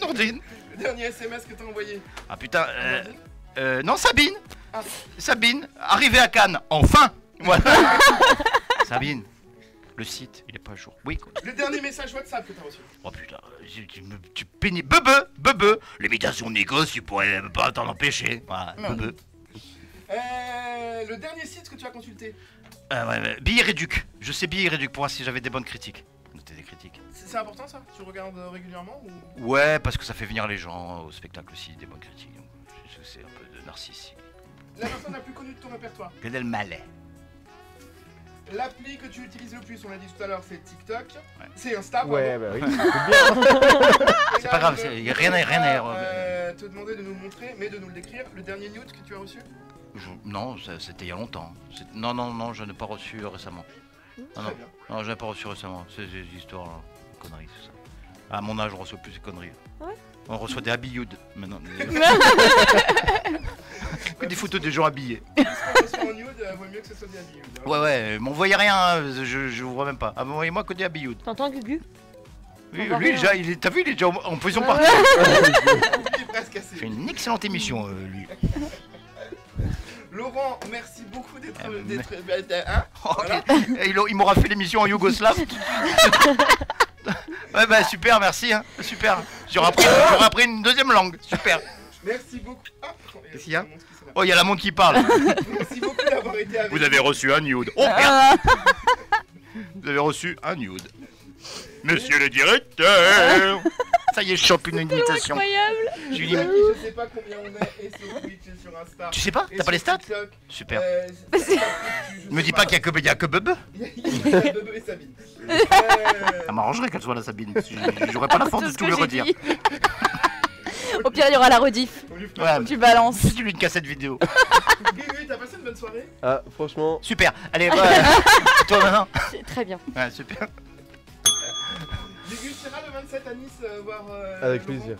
Nourdine. Le dernier SMS que t'as envoyé? Ah putain, Amandine non, Sabine. Ah. Sabine, arrivée à Cannes, enfin. Voilà. Sabine, le site, il est pas à jour. Oui. Quoi. Le dernier message WhatsApp que t'as reçu? Oh putain, tu peignes. Bebe. L'imitation négoce, tu pourrais pas t'en empêcher. Voilà, bebe. Le dernier site que tu as consulté? Ouais, Billet Réduc. Je sais Billet Réduc pour voir si j'avais des bonnes critiques. Noter des critiques. C'est important ça? Tu regardes régulièrement ou... Ouais, parce que ça fait venir les gens au spectacle aussi, des bonnes critiques. Donc, c'est un peu de narcissisme. La personne la plus connue de ton répertoire? Gad Elmaleh. L'appli que tu utilises le plus, on l'a dit tout à l'heure, c'est TikTok. C'est Insta, pardon. Ouais, bah oui. Et C'est là, pas grave, je y a rien à te demander de nous le montrer, mais de nous le décrire. Le dernier nude que tu as reçu? Non, c'était il y a longtemps. Non, je n'ai pas reçu récemment. Très bien. Non, je n'ai pas reçu récemment. C'est des histoires, là, des conneries, tout ça. À mon âge, on reçoit plus ces conneries. Ouais. On reçoit des habilleuds maintenant. Que des photos de gens habillés. Ce qu'on reçoit en nude, vaut mieux que ce soit des habillés. Ouais, m'envoyez rien, hein, je vous vois même pas. Ah, envoyez-moi que des habilleuds. T'entends, Gugu? Lui, Envoie lui rien. déjà, t'as vu, il est déjà en position Ouais, partie. Il est presque Il fait cassé. une excellente émission, lui. Laurent, merci beaucoup d'être... Ah, hein Oh, Voilà. il m'aura fait l'émission en yougoslave. Ouais, bah super, merci, hein. Super. J'aurais appris une deuxième langue. Super. Merci beaucoup. Ah, Qu'est-ce qu'il y a mon montre qui sonne. Oh, il y a la montre qui parle. Merci beaucoup d'avoir été avec Vous nous. avez reçu un nude. Oh merde. Vous avez reçu un nude. Monsieur le directeur. Ça y est, je chope une imitation. Incroyable. Je lui dis, mais- Je sais pas combien on est et sur Twitch et sur Insta. tu sais pas? Et T'as pas les sur stats? TikTok. Super. Je Me sais dis pas qu'il y a que Bebe. Il y a Bebe et Sabine. Ça m'arrangerait qu'elle soit la Sabine. J'aurais pas la force Tout de ce tout que lui j'ai redire. dit. Au pire, il y aura la rediff. Ouais, Tu balances. si tu lui une cassette vidéo. Gugu, t'as passé une bonne soirée? Ah, franchement, Super. Allez, toi maintenant. C'est très bien. Ouais, super. Gugu, tu seras le 27 à Nice voir. avec Laurent. plaisir.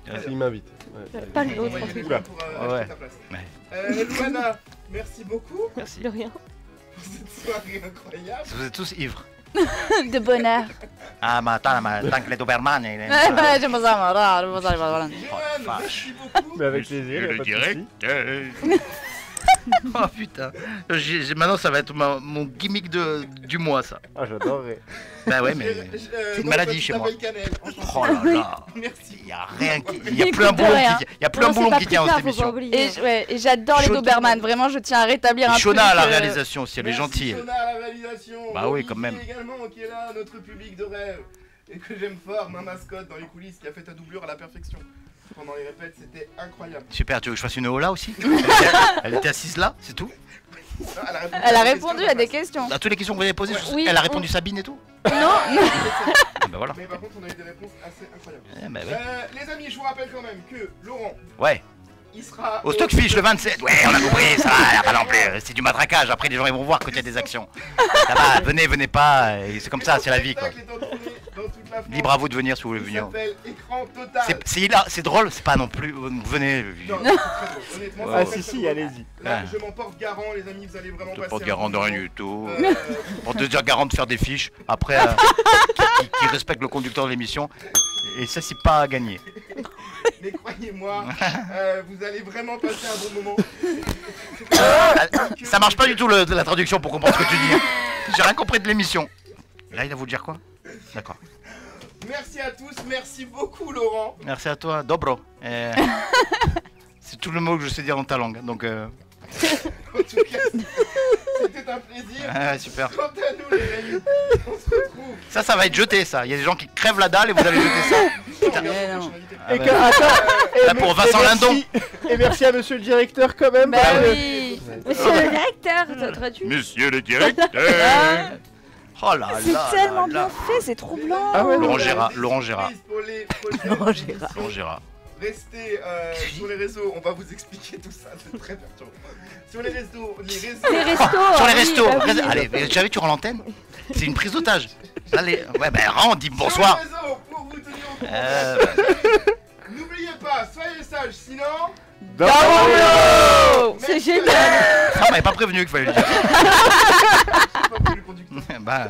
Ouais. S'il m'invite. Ouais. Pas le On nôtre, va y en aller tout cas. pour Ouais. acheter ta place. Ouais. Luana, merci beaucoup Merci. De rien. pour cette soirée incroyable. Vous êtes tous ivres. De bonheur. Ah, mais attends, tant que les Doberman. Je me sens marrant, je me sens marrant. Johan, vache. merci beaucoup. Mais avec plaisir, y a pas de souci. directeur. Oh putain. Maintenant, ça va être mon gimmick du mois, ça. Ah, j'adorerais. Bah ouais, mais c'est une maladie chez moi. Oh là là. Merci. Il y a rien qui... Il y a plus un Écoute, boulon rien. qui... Il y a plus un Non, c'est boulon pas qui tient dans Prika, cette faut pas émission. oublier. Et j'adore les Shona- Doberman, vraiment je tiens à rétablir un truc. Shona à la réalisation aussi, elle est gentille. Shona à la réalisation. Bah oui, Olivier quand même. également qui est là, notre public de rêve. Et que j'aime fort, ma mascotte dans les coulisses qui a fait ta doublure à la perfection. Pendant les répètes, c'était incroyable. Super, tu veux que je fasse une Ola aussi? Elle était assise là, c'est tout? Elle a répondu à des questions. À toutes les questions que vous avez posées, Oui, elle a répondu Sabine et tout? Non, Ah bah voilà. Mais par contre, on a eu des réponses assez incroyables. Eh bah ouais. Les amis, je vous rappelle quand même que Laurent, Ouais. il sera Au Stockfish le 27. Ouais, on a compris, ça va, pas non plus. C'est du matraquage. Après, les gens ils vont voir quand il y a des actions. Ça va, venez pas. Et c'est comme ça, c'est la vie quoi. Libre à vous de venir si vous voulez Il venir. s'appelle Écran Total. C'est drôle, c'est pas non plus. Venez. Non, c'est très drôle. Honnêtement, Ouais. c'est Ah, très, si, très si, drôle. allez-y. Là, je m'en porte garant, les amis, vous allez vraiment Je passer. porte un garant de bon rien moment. du tout. Euh, Pour te dire garant de faire des fiches. Après, qui respecte le conducteur de l'émission. Et ça, c'est pas à gagner. Mais croyez-moi, vous allez vraiment passer un bon moment. Ça marche pas du tout la traduction pour comprendre ce que tu dis. Hein. J'ai rien compris de l'émission. Là, il va vous dire quoi? D'accord. Merci à tous, merci beaucoup Laurent. Merci à toi, dobro. C'est tout le mot que je sais dire dans ta langue. Donc, En tout cas, c'était un plaisir. ah, super. Quant à nous les amis, on se retrouve. Ça va être jeté, ça. Il y a des gens qui crèvent la dalle et vous allez jeter ça. Regarde, Mais non. prochain invité. Ah Et bah, que, attends, Là, pour Vincent Lindon. Et merci à monsieur le directeur quand même. bah parce que- oui. Monsieur le directeur, t'aurais-tu Monsieur le directeur. Oh là là. C'est là tellement là. bien fait, c'est trop blanc. Ah ouais, Laurent Gérard. Laurent Gérard. Surprise pour les prochaines Laurent Gérard. émissions. Laurent Gérard. Restez sur les réseaux, on va vous expliquer tout ça, c'est très perturbant. Sur les réseaux, Les restos. Sur les oui, restos. bah oui. Allez, tu savais, tu rends l'antenne? C'est une prise d'otage. Allez, ouais, ben rends, dis Sur bonsoir. les réseaux, pour vous tenir au courant. N'oubliez pas, soyez sages, sinon... Dans mon bureau. C'est génial. Ça, on m'avait pas prévenu qu'il fallait le dire. J'ai pas voulu le conducteur. Bah.